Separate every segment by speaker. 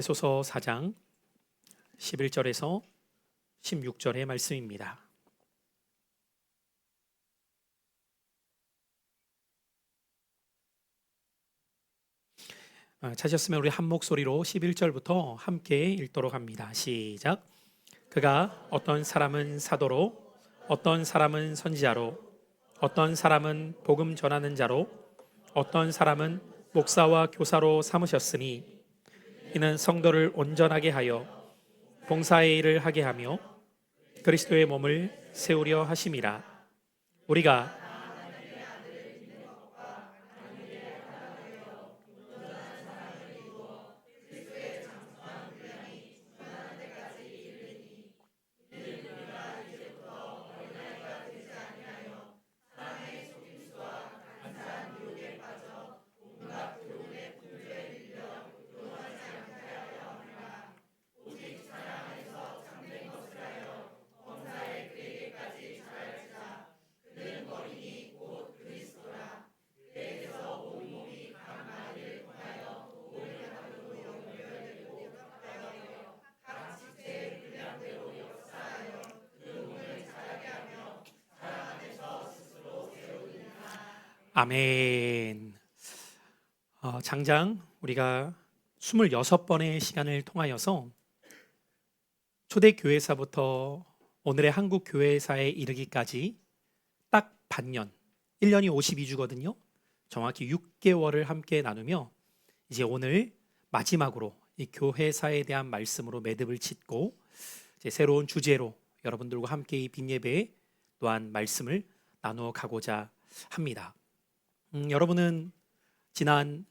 Speaker 1: 에베소서 4장 11절에서 16절의 말씀입니다. 찾으셨으면 우리 한 목소리로 11절부터 함께 읽도록 합니다. 시작. 그가 어떤 사람은 사도로, 어떤 사람은 선지자로, 어떤 사람은 복음 전하는 자로, 어떤 사람은 목사와 교사로 삼으셨으니 이는 성도를 온전하게 하여 봉사의 일을 하게 하며 그리스도의 몸을 세우려 하심이라. 우리가 아멘. 장장 우리가 26번의 시간을 통하여서 초대교회사부터 오늘의 한국교회사에 이르기까지 딱 반년, 1년이 52주거든요. 정확히 6개월을 함께 나누며 이제 오늘 마지막으로 이 교회사에 대한 말씀으로 매듭을 짓고 이제 새로운 주제로 여러분들과 함께 이 빈예배에 또한 말씀을 나누어 가고자 합니다. 여러분은 지난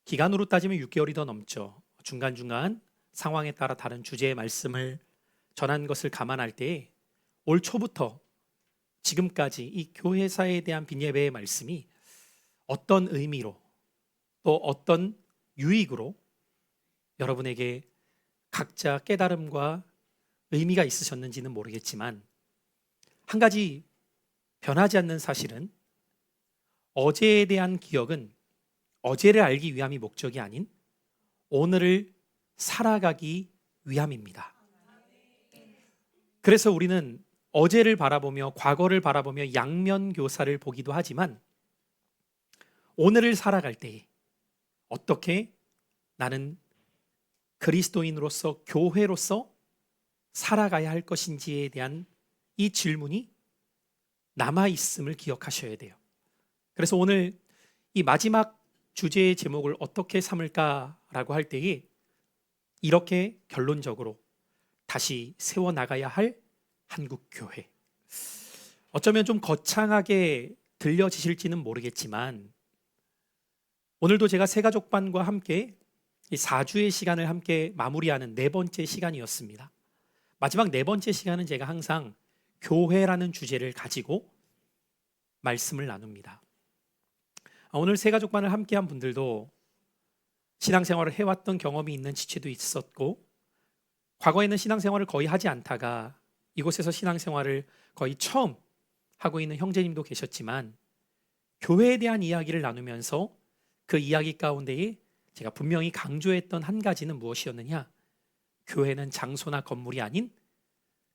Speaker 1: 기간으로 따지면 6개월이 더 넘죠. 중간중간 상황에 따라 다른 주제의 말씀을 전한 것을 감안할 때 올 초부터 지금까지 이 교회사에 대한 빈예배의 말씀이 어떤 의미로 또 어떤 유익으로 여러분에게 각자 깨달음과 의미가 있으셨는지는 모르겠지만 한 가지 변하지 않는 사실은 어제에 대한 기억은 어제를 알기 위함이 목적이 아닌 오늘을 살아가기 위함입니다. 그래서 우리는 어제를 바라보며 과거를 바라보며 양면교사를 보기도 하지만 오늘을 살아갈 때 어떻게 나는 그리스도인으로서 교회로서 살아가야 할 것인지에 대한 이 질문이 남아있음을 기억하셔야 돼요. 그래서 오늘 이 마지막 주제의 제목을 어떻게 삼을까라고 할 때에 이렇게 결론적으로 다시 세워나가야 할 한국교회. 어쩌면 좀 거창하게 들려지실지는 모르겠지만 오늘도 제가 새가족반과 함께 이 4주의 시간을 함께 마무리하는 네 번째 시간이었습니다. 마지막 네 번째 시간은 제가 항상 교회라는 주제를 가지고 말씀을 나눕니다. 오늘 새가족반을 함께한 분들도 신앙생활을 해왔던 경험이 있는 지체도 있었고 과거에는 신앙생활을 거의 하지 않다가 이곳에서 신앙생활을 거의 처음 하고 있는 형제님도 계셨지만 교회에 대한 이야기를 나누면서 그 이야기 가운데에 제가 분명히 강조했던 한 가지는 무엇이었느냐? 교회는 장소나 건물이 아닌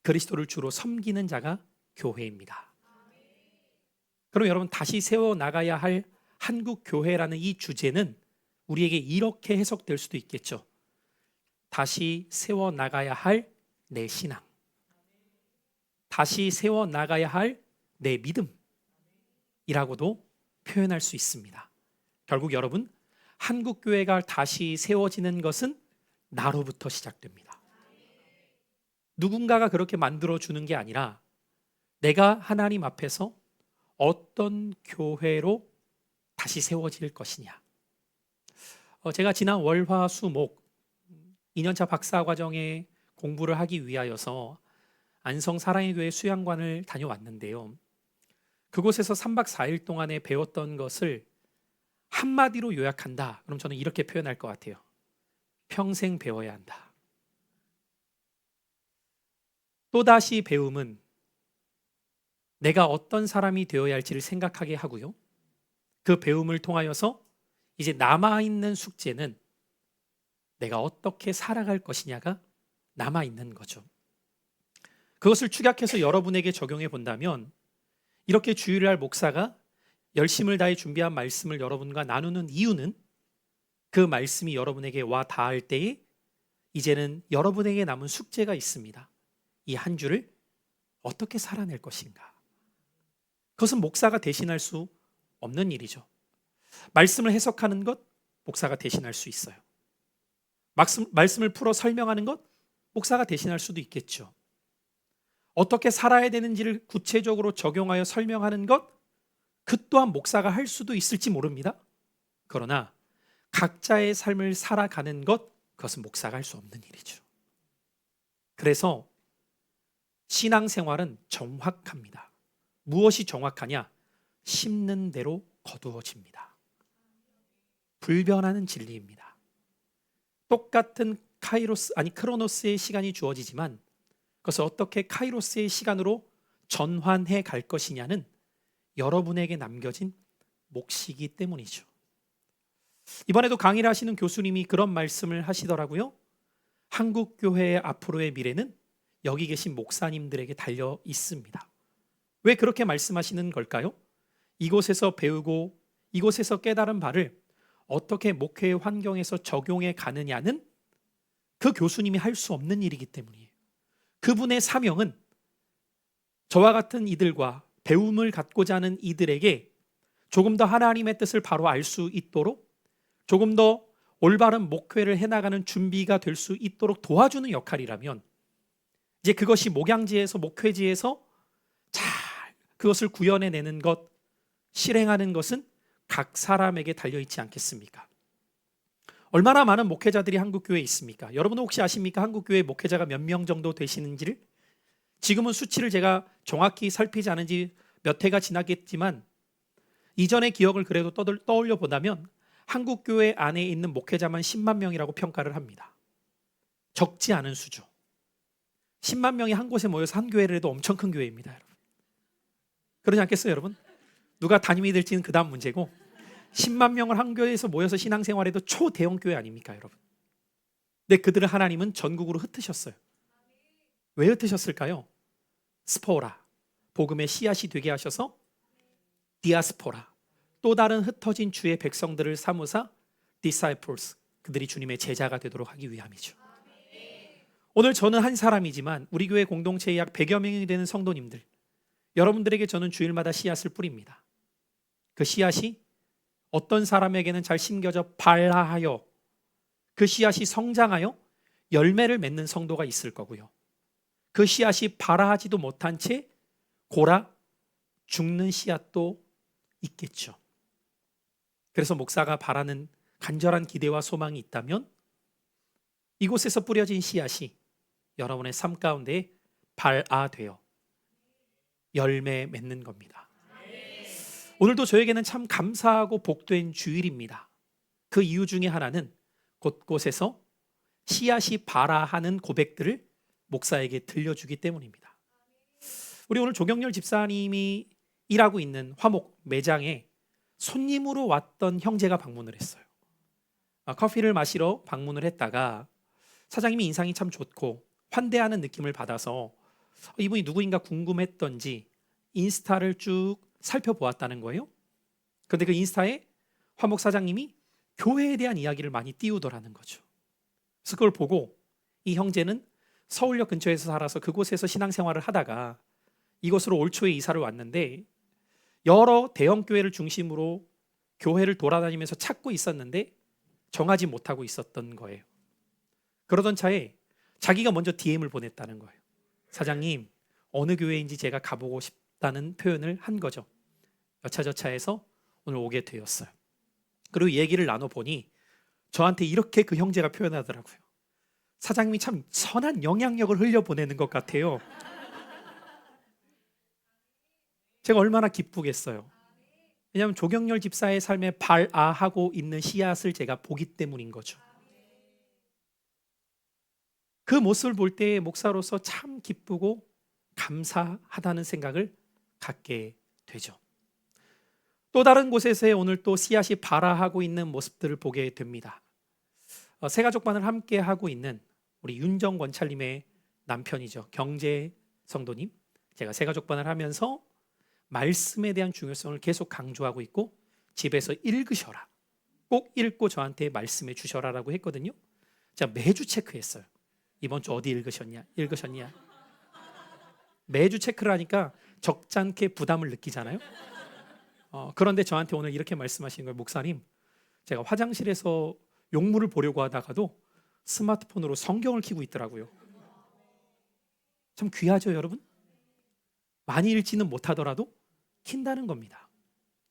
Speaker 1: 그리스도를 주로 섬기는 자가 교회입니다. 그럼 여러분 다시 세워나가야 할 한국교회라는 이 주제는 우리에게 이렇게 해석될 수도 있겠죠. 다시 세워나가야 할 내 신앙, 다시 세워나가야 할 내 믿음이라고도 표현할 수 있습니다. 결국 여러분, 한국교회가 다시 세워지는 것은 나로부터 시작됩니다. 누군가가 그렇게 만들어주는 게 아니라 내가 하나님 앞에서 어떤 교회로 다시 세워질 것이냐. 제가 지난 월, 화, 수, 목 2년차 박사과정에 공부를 하기 위하여서 안성 사랑의 교회 수양관을 다녀왔는데요. 그곳에서 3박 4일 동안에 배웠던 것을 한마디로 요약한다. 그럼 저는 이렇게 표현할 것 같아요. 평생 배워야 한다. 또다시 배움은 내가 어떤 사람이 되어야 할지를 생각하게 하고요. 그 배움을 통하여서 이제 남아있는 숙제는 내가 어떻게 살아갈 것이냐가 남아 있는 거죠. 그것을 축약해서 여러분에게 적용해 본다면 이렇게 주일날 목사가 열심을 다해 준비한 말씀을 여러분과 나누는 이유는 그 말씀이 여러분에게 와 닿을 때에 이제는 여러분에게 남은 숙제가 있습니다. 이 한 주를 어떻게 살아낼 것인가. 그것은 목사가 대신할 수 없는 일이죠. 말씀을 해석하는 것 목사가 대신할 수 있어요. 말씀을 풀어 설명하는 것 목사가 대신할 수도 있겠죠. 어떻게 살아야 되는지를 구체적으로 적용하여 설명하는 것, 그 또한 목사가 할 수도 있을지 모릅니다. 그러나 각자의 삶을 살아가는 것, 그것은 목사가 할 수 없는 일이죠. 그래서 신앙생활은 정확합니다. 무엇이 정확하냐? 심는 대로 거두어집니다. 불변하는 진리입니다. 똑같은 크로노스의 시간이 주어지지만 그것을 어떻게 카이로스의 시간으로 전환해 갈 것이냐는 여러분에게 남겨진 몫이기 때문이죠. 이번에도 강의를 하시는 교수님이 그런 말씀을 하시더라고요. 한국 교회의 앞으로의 미래는 여기 계신 목사님들에게 달려 있습니다. 왜 그렇게 말씀하시는 걸까요? 이곳에서 배우고 이곳에서 깨달은 바를 어떻게 목회의 환경에서 적용해 가느냐는 그 교수님이 할 수 없는 일이기 때문이에요. 그분의 사명은 저와 같은 이들과 배움을 갖고자 하는 이들에게 조금 더 하나님의 뜻을 바로 알 수 있도록, 조금 더 올바른 목회를 해나가는 준비가 될 수 있도록 도와주는 역할이라면, 이제 그것이 목양지에서 목회지에서 잘 그것을 구현해내는 것, 실행하는 것은 각 사람에게 달려있지 않겠습니까? 얼마나 많은 목회자들이 한국교회에 있습니까? 여러분은 혹시 아십니까? 한국교회 목회자가 몇 명 정도 되시는지를? 지금은 수치를 제가 정확히 살피지 않은 지 몇 해가 지나겠지만 이전의 기억을 그래도 떠올려 보다면 한국교회 안에 있는 목회자만 10만 명이라고 평가를 합니다. 적지 않은 수죠. 10만 명이 한 곳에 모여서 한 교회를 해도 엄청 큰 교회입니다, 여러분. 그러지 않겠어요, 여러분? 누가 담임이 될지는 그 다음 문제고 10만 명을 한 교회에서 모여서 신앙생활해도 초대형 교회 아닙니까, 여러분? 근데 그들을 하나님은 전국으로 흩으셨어요. 왜 흩으셨을까요? 스포라, 복음의 씨앗이 되게 하셔서 디아스포라, 또 다른 흩어진 주의 백성들을 삼으사 disciples, 그들이 주님의 제자가 되도록 하기 위함이죠. 오늘 저는 한 사람이지만 우리 교회 공동체에 약 100여 명이 되는 성도님들, 여러분들에게 저는 주일마다 씨앗을 뿌립니다. 그 씨앗이 어떤 사람에게는 잘 심겨져 발하여 그 씨앗이 성장하여 열매를 맺는 성도가 있을 거고요. 그 씨앗이 발하지도 못한 채 골아 죽는 씨앗도 있겠죠. 그래서 목사가 바라는 간절한 기대와 소망이 있다면 이곳에서 뿌려진 씨앗이 여러분의 삶 가운데 발아되어 열매 맺는 겁니다. 오늘도 저에게는 참 감사하고 복된 주일입니다. 그 이유 중에 하나는 곳곳에서 씨앗이 발아하는 고백들을 목사에게 들려주기 때문입니다. 우리 오늘 조경렬 집사님이 일하고 있는 화목 매장에 손님으로 왔던 형제가 방문을 했어요. 커피를 마시러 방문을 했다가 사장님이 인상이 참 좋고 환대하는 느낌을 받아서 이분이 누구인가 궁금했던지 인스타를 쭉 살펴보았다는 거예요. 그런데 그 인스타에 화목 사장님이 교회에 대한 이야기를 많이 띄우더라는 거죠. 그래서 그걸 보고 이 형제는 서울역 근처에서 살아서 그곳에서 신앙생활을 하다가 이곳으로 올 초에 이사를 왔는데 여러 대형 교회를 중심으로 교회를 돌아다니면서 찾고 있었는데 정하지 못하고 있었던 거예요. 그러던 차에 자기가 먼저 DM을 보냈다는 거예요. 사장님, 어느 교회인지 제가 가보고 싶다는 표현을 한 거죠. 여차저차해서 오늘 오게 되었어요. 그리고 얘기를 나눠보니 저한테 이렇게 그 형제가 표현하더라고요. 사장님이 참 선한 영향력을 흘려보내는 것 같아요. 제가 얼마나 기쁘겠어요. 왜냐하면 조경렬 집사의 삶에 발아하고 있는 씨앗을 제가 보기 때문인 거죠. 그 모습을 볼 때 목사로서 참 기쁘고 감사하다는 생각을 갖게 되죠. 또 다른 곳에서의 오늘 또 씨앗이 발아하고 있는 모습들을 보게 됩니다. 새가족반을 함께 하고 있는 우리 윤정 권찰님의 남편이죠. 경제 성도님. 제가 새가족반을 하면서 말씀에 대한 중요성을 계속 강조하고 있고 집에서 읽으셔라. 꼭 읽고 저한테 말씀해 주셔라라고 했거든요. 제가 매주 체크했어요. 이번 주 어디 읽으셨냐? 읽으셨냐? 매주 체크를 하니까 적잖게 부담을 느끼잖아요. 그런데 저한테 오늘 이렇게 말씀하신 거예요. 목사님, 제가 화장실에서 용물을 보려고 하다가도 스마트폰으로 성경을 켜고 있더라고요. 참 귀하죠, 여러분? 많이 읽지는 못하더라도 킨다는 겁니다.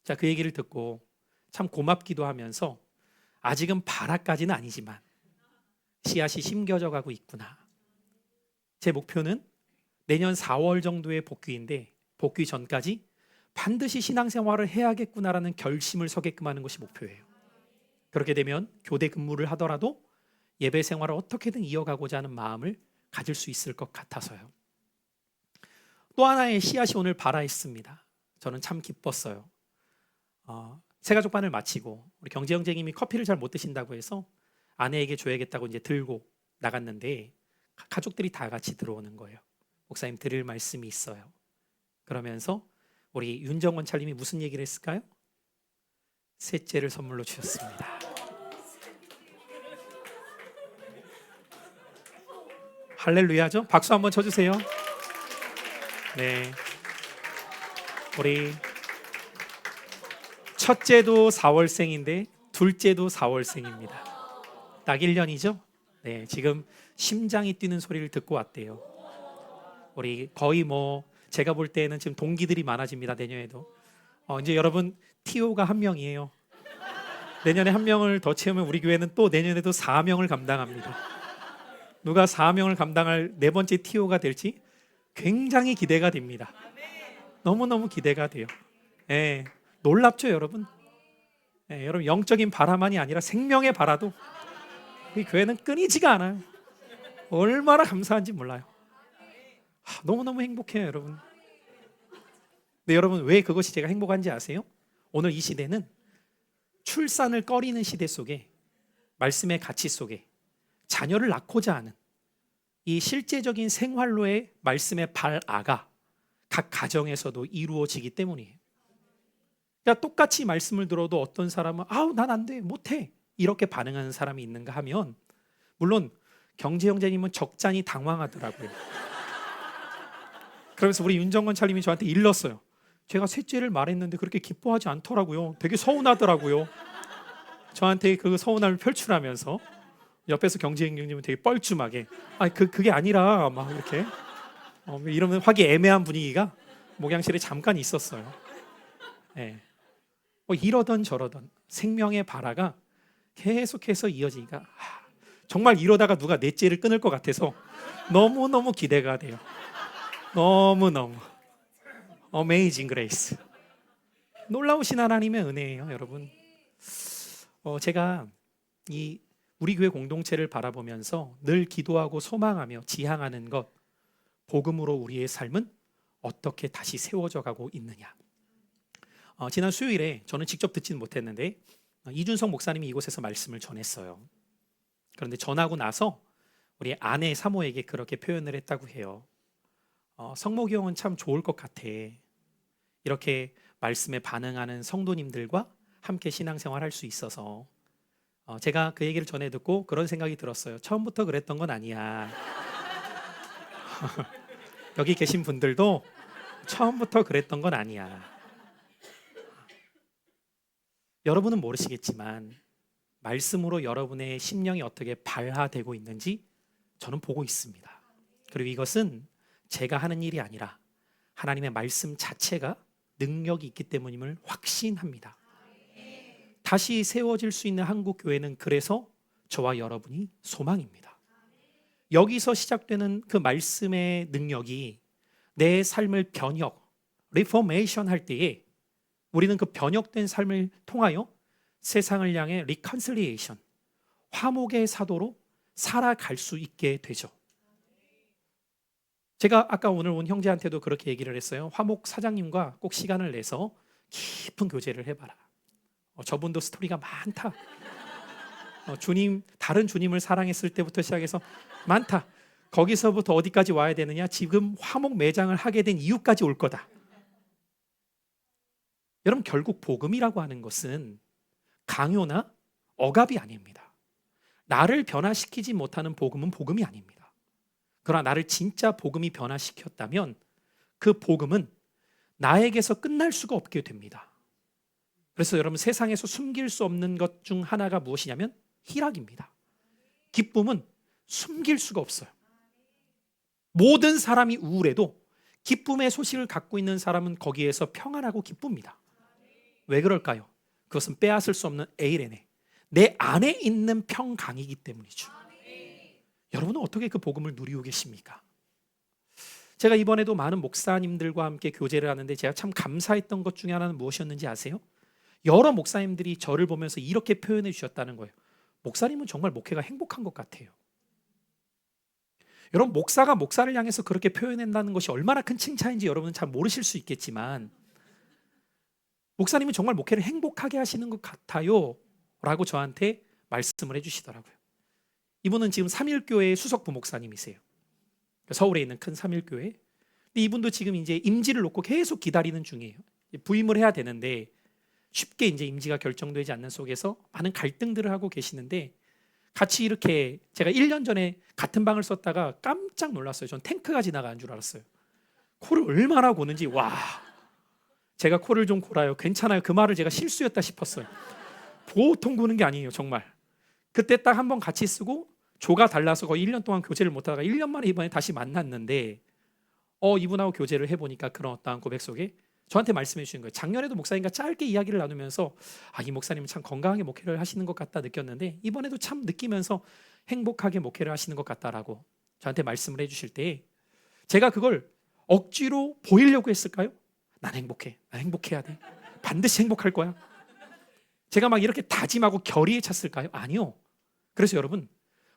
Speaker 1: 자, 그 얘기를 듣고 참 고맙기도 하면서 아직은 바라까지는 아니지만 씨앗이 심겨져 가고 있구나. 제 목표는 내년 4월 정도의 복귀인데 복귀 전까지 반드시 신앙생활을 해야겠구나라는 결심을 서게끔 하는 것이 목표예요. 그렇게 되면 교대 근무를 하더라도 예배 생활을 어떻게든 이어가고자 하는 마음을 가질 수 있을 것 같아서요. 또 하나의 씨앗이 오늘 발아있습니다. 저는 참 기뻤어요. 새가족반을 마치고 우리 경제 형제님이 커피를 잘 못 드신다고 해서 아내에게 줘야겠다고 이제 들고 나갔는데 가족들이 다 같이 들어오는 거예요. 목사님 드릴 말씀이 있어요. 그러면서 우리 윤정원 찰님이 무슨 얘기를 했을까요? 셋째를 선물로 주셨습니다. 할렐루야죠? 박수 한번 쳐주세요. 네, 우리 첫째도 4월생인데 둘째도 4월생입니다. 딱 1년이죠? 네, 지금 심장이 뛰는 소리를 듣고 왔대요. 우리 거의 제가 볼 때는 지금 동기들이 많아집니다. 내년에도. 이제 여러분 TO가 한 명이에요. 내년에 한 명을 더 채우면 우리 교회는 또 내년에도 4명을 감당합니다. 누가 4명을 감당할 네 번째 TO가 될지 굉장히 기대가 됩니다. 너무너무 기대가 돼요. 네, 놀랍죠, 여러분? 네, 여러분 영적인 바라만이 아니라 생명의 바라도 이 교회는 끊이지가 않아요. 얼마나 감사한지 몰라요. 너무너무 행복해요, 여러분. 근데 여러분 왜 그것이 제가 행복한지 아세요? 오늘 이 시대는 출산을 꺼리는 시대 속에 말씀의 가치 속에 자녀를 낳고자 하는 이 실제적인 생활로의 말씀의 발아가 각 가정에서도 이루어지기 때문이에요. 그러니까 똑같이 말씀을 들어도 어떤 사람은 난 안 돼, 못해 이렇게 반응하는 사람이 있는가 하면 물론 경제 형제님은 적잖이 당황하더라고요. 그러면서 우리 윤정건 찰님이 저한테 일렀어요. 제가 셋째를 말했는데 그렇게 기뻐하지 않더라고요. 되게 서운하더라고요. 저한테 그 서운함을 표출하면서 옆에서 경제 형제님은 되게 뻘쭘하게 그게 아니라 막 이렇게 이러면 하기 애매한 분위기가 목양실에 잠깐 있었어요. 네. 이러던 저러던 생명의 발화가 계속해서 이어지니까 정말 이러다가 누가 넷째를 끊을 것 같아서 너무너무 기대가 돼요. 너무너무 Amazing Grace. 놀라우신 하나님의 은혜예요, 여러분. 제가 우리 교회 공동체를 바라보면서 늘 기도하고 소망하며 지향하는 것, 복음으로 우리의 삶은 어떻게 다시 세워져 가고 있느냐. 지난 수요일에 저는 직접 듣지는 못했는데 이준석 목사님이 이곳에서 말씀을 전했어요. 그런데 전하고 나서 우리 아내 사모에게 그렇게 표현을 했다고 해요. 성목이 형은 참 좋을 것 같아. 이렇게 말씀에 반응하는 성도님들과 함께 신앙생활 할 수 있어서. 제가 그 얘기를 전해 듣고 그런 생각이 들었어요. 처음부터 그랬던 건 아니야. 여기 계신 분들도 처음부터 그랬던 건 아니야. 여러분은 모르시겠지만 말씀으로 여러분의 심령이 어떻게 발화되고 있는지 저는 보고 있습니다. 그리고 이것은 제가 하는 일이 아니라 하나님의 말씀 자체가 능력이 있기 때문임을 확신합니다. 다시 세워질 수 있는 한국 교회는 그래서 저와 여러분이 소망입니다. 여기서 시작되는 그 말씀의 능력이 내 삶을 변혁, 리포메이션 할 때에 우리는 그 변혁된 삶을 통하여 세상을 향해 리컨실리에이션, 화목의 사도로 살아갈 수 있게 되죠. 제가 아까 오늘 온 형제한테도 그렇게 얘기를 했어요. 화목 사장님과 꼭 시간을 내서 깊은 교제를 해봐라. 저분도 스토리가 많다. 주님, 다른 주님을 사랑했을 때부터 시작해서 많다. 거기서부터 어디까지 와야 되느냐? 지금 화목 매장을 하게 된 이유까지 올 거다. 여러분, 결국 복음이라고 하는 것은 강요나 억압이 아닙니다. 나를 변화시키지 못하는 복음은 복음이 아닙니다. 그러나 나를 진짜 복음이 변화시켰다면 그 복음은 나에게서 끝날 수가 없게 됩니다. 그래서 여러분, 세상에서 숨길 수 없는 것 중 하나가 무엇이냐면 희락입니다. 기쁨은 숨길 수가 없어요. 모든 사람이 우울해도 기쁨의 소식을 갖고 있는 사람은 거기에서 평안하고 기쁩니다. 왜 그럴까요? 그것은 빼앗을 수 없는 에이레네, 내 안에 있는 평강이기 때문이죠. 여러분은 어떻게 그 복음을 누리고 계십니까? 제가 이번에도 많은 목사님들과 함께 교제를 하는데 제가 참 감사했던 것 중에 하나는 무엇이었는지 아세요? 여러 목사님들이 저를 보면서 이렇게 표현해 주셨다는 거예요. 목사님은 정말 목회가 행복한 것 같아요. 여러분, 목사가 목사를 향해서 그렇게 표현한다는 것이 얼마나 큰 칭찬인지 여러분은 잘 모르실 수 있겠지만, 목사님은 정말 목회를 행복하게 하시는 것 같아요 라고 저한테 말씀을 해주시더라고요. 이분은 지금 삼일교회의 수석 부목사님이세요. 서울에 있는 큰 삼일교회. 근데 이분도 지금 이제 임지를 놓고 계속 기다리는 중이에요. 부임을 해야 되는데 쉽게 이제 임지가 결정되지 않는 속에서 많은 갈등들을 하고 계시는데, 같이 이렇게 제가 1년 전에 같은 방을 썼다가 깜짝 놀랐어요. 전 탱크가 지나가는 줄 알았어요. 코를 얼마나 고는지. 와, 제가 코를 좀 골아요. 괜찮아요. 그 말을 제가 실수였다 싶었어요. 보통 고는 게 아니에요, 정말. 그때 딱 한 번 같이 쓰고 조가 달라서 거의 1년 동안 교제를 못하다가 1년 만에 이번에 다시 만났는데, 이분하고 교제를 해보니까 그런 어떠한 고백 속에 저한테 말씀해 주신 거예요. 작년에도 목사님과 짧게 이야기를 나누면서 이 목사님은 참 건강하게 목회를 하시는 것 같다 느꼈는데, 이번에도 참 느끼면서 행복하게 목회를 하시는 것 같다라고 저한테 말씀을 해주실 때, 제가 그걸 억지로 보이려고 했을까요? 난 행복해, 난 행복해야 돼, 반드시 행복할 거야. 제가 막 이렇게 다짐하고 결의에 찼을까요? 아니요. 그래서 여러분,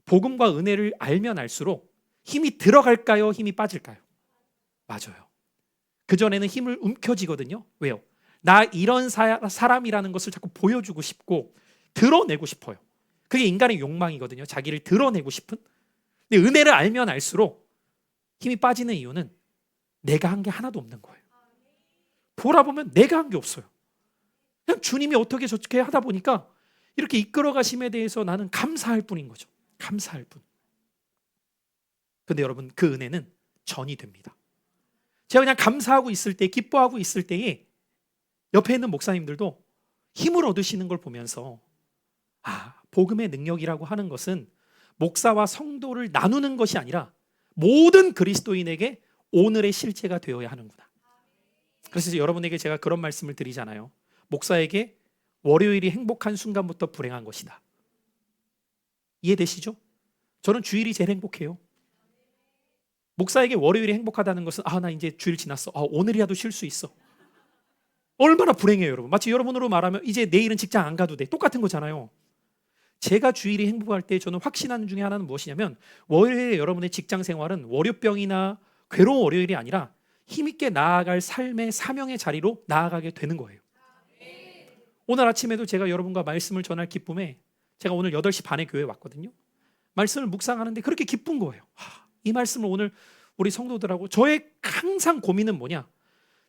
Speaker 1: 복음과 은혜를 알면 알수록 힘이 들어갈까요? 힘이 빠질까요? 맞아요. 그전에는 힘을 움켜쥐거든요. 왜요? 나 이런 사람이라는 것을 자꾸 보여주고 싶고 드러내고 싶어요. 그게 인간의 욕망이거든요. 자기를 드러내고 싶은. 근데 은혜를 알면 알수록 힘이 빠지는 이유는 내가 한 게 하나도 없는 거예요. 돌아보면 내가 한 게 없어요. 그냥 주님이 어떻게 저렇게 하다 보니까 이렇게 이끌어 가심에 대해서 나는 감사할 뿐인 거죠. 감사할 뿐. 근데 여러분, 그 은혜는 전이 됩니다. 제가 그냥 감사하고 있을 때, 기뻐하고 있을 때에 옆에 있는 목사님들도 힘을 얻으시는 걸 보면서, 복음의 능력이라고 하는 것은 목사와 성도를 나누는 것이 아니라 모든 그리스도인에게 오늘의 실체가 되어야 하는구나. 그래서 여러분에게 제가 그런 말씀을 드리잖아요. 목사에게 월요일이 행복한 순간부터 불행한 것이다. 이해되시죠? 저는 주일이 제일 행복해요. 목사에게 월요일이 행복하다는 것은 나 이제 주일 지났어. 오늘이라도 쉴 수 있어. 얼마나 불행해요, 여러분. 마치 여러분으로 말하면 이제 내일은 직장 안 가도 돼. 똑같은 거잖아요. 제가 주일이 행복할 때 저는 확신하는 중에 하나는 무엇이냐면, 월요일에 여러분의 직장 생활은 월요병이나 괴로운 월요일이 아니라 힘있게 나아갈 삶의 사명의 자리로 나아가게 되는 거예요. 오늘 아침에도 제가 여러분과 말씀을 전할 기쁨에 제가 오늘 8시 반에 교회에 왔거든요. 말씀을 묵상하는데 그렇게 기쁜 거예요. 이 말씀을 오늘 우리 성도들하고, 저의 항상 고민은 뭐냐,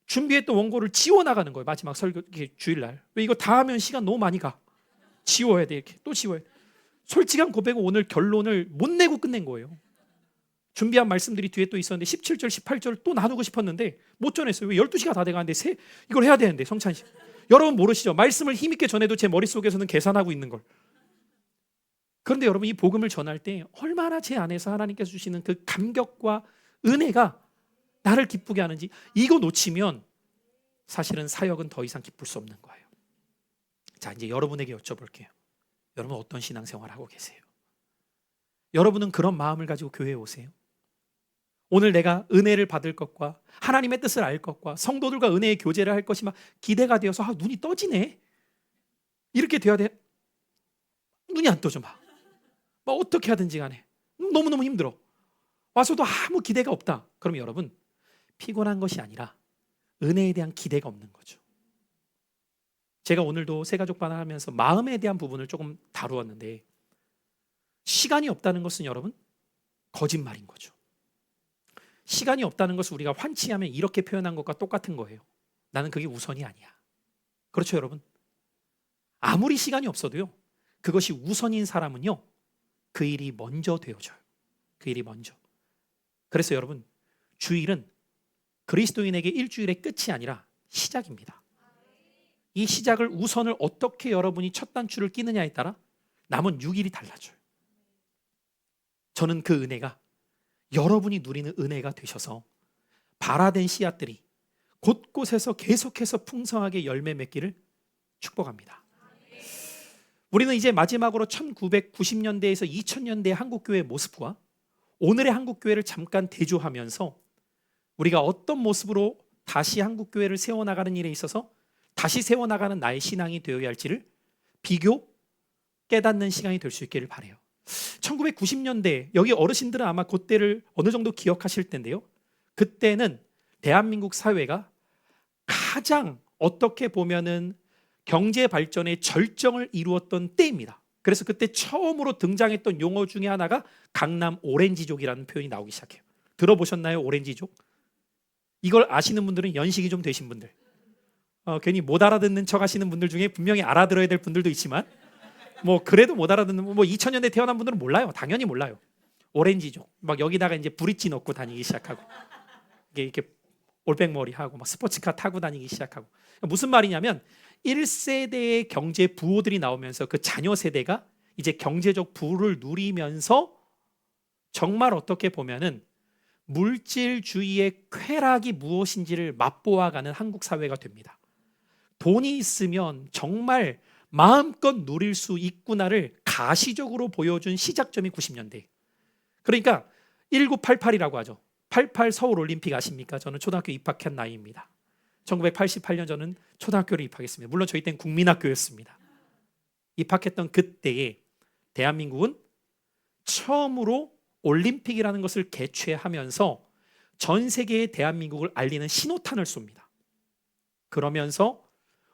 Speaker 1: 준비했던 원고를 지워나가는 거예요. 마지막 설교 주일날. 왜 이거 다 하면 시간 너무 많이 가. 지워야 돼. 이렇게 또 지워야 돼. 솔직한 고백은 오늘 결론을 못 내고 끝낸 거예요. 준비한 말씀들이 뒤에 또 있었는데 17절 18절 또 나누고 싶었는데 못 전했어요. 왜? 12시가 다 돼가는데 이걸 해야 되는데. 성찬식 여러분 모르시죠? 말씀을 힘있게 전해도 제 머릿속에서는 계산하고 있는 걸. 그런데 여러분, 이 복음을 전할 때 얼마나 제 안에서 하나님께서 주시는 그 감격과 은혜가 나를 기쁘게 하는지, 이거 놓치면 사실은 사역은 더 이상 기쁠 수 없는 거예요. 자, 이제 여러분에게 여쭤볼게요. 여러분 어떤 신앙생활 하고 계세요? 여러분은 그런 마음을 가지고 교회에 오세요? 오늘 내가 은혜를 받을 것과 하나님의 뜻을 알 것과 성도들과 은혜의 교제를 할 것이 막 기대가 되어서 눈이 떠지네, 이렇게 돼야 돼? 눈이 안 떠져. 막 어떻게 하든지 간에 너무너무 힘들어. 와서도 아무 기대가 없다. 그럼 여러분, 피곤한 것이 아니라 은혜에 대한 기대가 없는 거죠. 제가 오늘도 새가족반을 하면서 마음에 대한 부분을 조금 다루었는데, 시간이 없다는 것은 여러분 거짓말인 거죠. 시간이 없다는 것을 우리가 환치하면 이렇게 표현한 것과 똑같은 거예요. 나는 그게 우선이 아니야. 그렇죠, 여러분? 아무리 시간이 없어도요, 그것이 우선인 사람은요, 그 일이 먼저 되어져요. 그 일이 먼저. 그래서 여러분, 주일은 그리스도인에게 일주일의 끝이 아니라 시작입니다. 이 시작을 우선을 어떻게 여러분이 첫 단추를 끼느냐에 따라 남은 6일이 달라져요. 저는 그 은혜가 여러분이 누리는 은혜가 되셔서 발화된 씨앗들이 곳곳에서 계속해서 풍성하게 열매 맺기를 축복합니다. 우리는 이제 마지막으로 1990년대에서 2000년대의 한국교회의 모습과 오늘의 한국교회를 잠깐 대조하면서 우리가 어떤 모습으로 다시 한국교회를 세워나가는 일에 있어서 다시 세워나가는 나의 신앙이 되어야 할지를 비교 깨닫는 시간이 될 수 있기를 바라요. 1990년대, 여기 어르신들은 아마 그때를 어느 정도 기억하실 텐데요. 그때는 대한민국 사회가 가장 어떻게 보면은 경제 발전의 절정을 이루었던 때입니다. 그래서 그때 처음으로 등장했던 용어 중에 하나가 강남 오렌지족이라는 표현이 나오기 시작해요. 들어보셨나요? 오렌지족? 이걸 아시는 분들은 연식이 좀 되신 분들, 괜히 못 알아듣는 척 하시는 분들 중에 분명히 알아들어야 될 분들도 있지만 그래도 못 알아듣는 2000년대 태어난 분들은 몰라요. 당연히 몰라요. 오렌지족. 막 여기다가 이제 브릿지 넣고 다니기 시작하고 이렇게 올백머리 하고 막 스포츠카 타고 다니기 시작하고. 무슨 말이냐면 1세대의 경제 부호들이 나오면서 그 자녀 세대가 이제 경제적 부를 누리면서 정말 어떻게 보면은 물질주의의 쾌락이 무엇인지를 맛보아가는 한국 사회가 됩니다. 돈이 있으면 정말 마음껏 누릴 수 있구나를 가시적으로 보여준 시작점이 90년대. 그러니까 1988이라고 하죠. 88 서울올림픽 아십니까? 저는 초등학교 입학한 나이입니다. 1988년 저는 초등학교를 입학했습니다. 물론 저희 때는 국민학교였습니다. 입학했던 그때에 대한민국은 처음으로 올림픽이라는 것을 개최하면서 전 세계의 대한민국을 알리는 신호탄을 쏩니다. 그러면서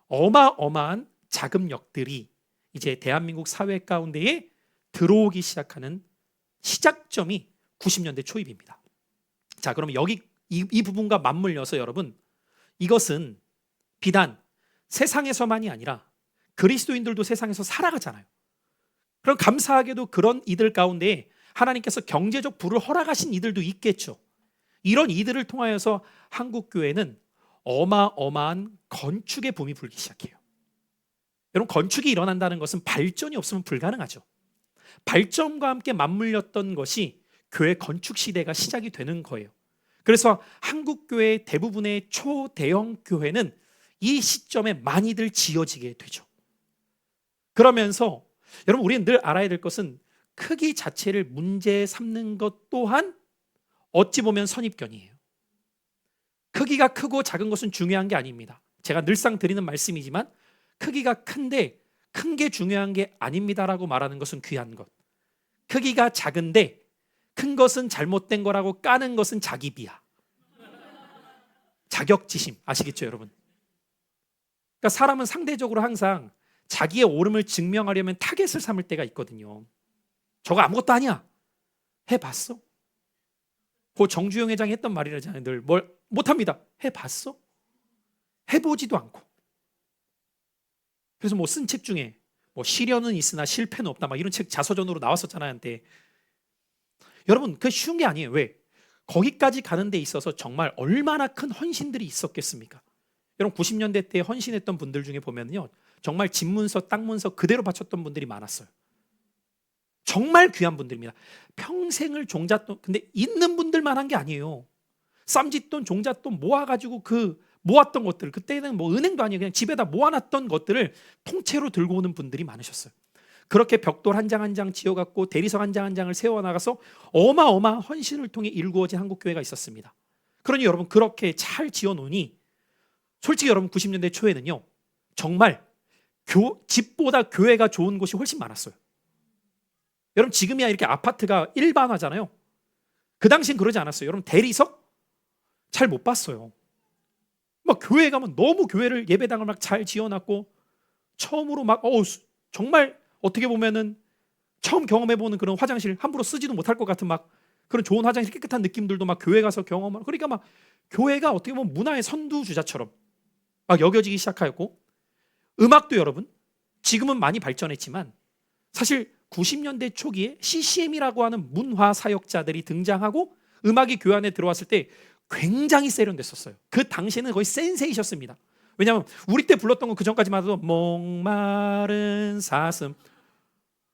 Speaker 1: 어마어마한 자금력들이 이제 대한민국 사회 가운데에 들어오기 시작하는 시작점이 90년대 초입입니다. 자, 그러면 여기 이 부분과 맞물려서 여러분, 이것은 비단 세상에서만이 아니라 그리스도인들도 세상에서 살아가잖아요. 그럼 감사하게도 그런 이들 가운데 하나님께서 경제적 부를 허락하신 이들도 있겠죠. 이런 이들을 통하여서 한국교회는 어마어마한 건축의 붐이 불기 시작해요. 여러분, 건축이 일어난다는 것은 발전이 없으면 불가능하죠. 발전과 함께 맞물렸던 것이 교회 건축 시대가 시작이 되는 거예요. 그래서 한국교회 대부분의 초대형 교회는 이 시점에 많이들 지어지게 되죠. 그러면서 여러분, 우리는 늘 알아야 될 것은 크기 자체를 문제 삼는 것 또한 어찌 보면 선입견이에요. 크기가 크고 작은 것은 중요한 게 아닙니다. 제가 늘상 드리는 말씀이지만 크기가 큰데 큰 게 중요한 게 아닙니다라고 말하는 것은 귀한 것. 크기가 작은데 큰 것은 잘못된 거라고 까는 것은 자기 비하. 자격지심 아시겠죠, 여러분? 그러니까 사람은 상대적으로 항상 자기의 옳음을 증명하려면 타겟을 삼을 때가 있거든요. 저거 아무것도 아니야. 해봤어? 그 정주영 회장이 했던 말이라잖아요. 늘 뭘 못합니다. 해봤어? 해보지도 않고. 그래서 쓴 책 중에 시련은 있으나 실패는 없다, 막 이런 책 자서전으로 나왔었잖아요, 한때. 여러분, 그게 쉬운 게 아니에요. 왜? 거기까지 가는 데 있어서 정말 얼마나 큰 헌신들이 있었겠습니까? 여러분, 90년대 때 헌신했던 분들 중에 보면요, 정말 집문서, 땅문서 그대로 바쳤던 분들이 많았어요. 정말 귀한 분들입니다. 평생을 종잣돈, 근데 있는 분들만 한 게 아니에요. 쌈짓돈, 종잣돈 모아가지고 모았던 것들, 그때는 은행도 아니에요. 그냥 집에다 모아놨던 것들을 통째로 들고 오는 분들이 많으셨어요. 그렇게 벽돌 한 장 한 장 지어갖고 대리석 한 장 한 장을 세워나가서 어마어마한 헌신을 통해 일구어진 한국교회가 있었습니다. 그러니 여러분, 그렇게 잘 지어놓으니 솔직히 여러분, 90년대 초에는요, 정말 집보다 교회가 좋은 곳이 훨씬 많았어요. 여러분, 지금이야 이렇게 아파트가 일반화잖아요. 그 당시엔 그러지 않았어요. 여러분, 대리석 잘 못 봤어요. 교회 가면 너무 교회를, 예배당을 잘 지어놨고 처음으로 정말 어떻게 보면은 처음 경험해보는 그런 화장실 함부로 쓰지도 못할 것 같은 막 그런 좋은 화장실 깨끗한 느낌들도 막 교회 가서 경험하고, 그러니까 막 교회가 어떻게 보면 문화의 선두주자처럼 막 여겨지기 시작하였고, 음악도 여러분 지금은 많이 발전했지만 사실 90년대 초기에 CCM이라고 하는 문화 사역자들이 등장하고 음악이 교회 안에 들어왔을 때 굉장히 세련됐었어요. 그 당시에는 거의 센세이셨습니다. 왜냐하면 우리 때 불렀던 건 그 전까지만 해도 목마른 사슴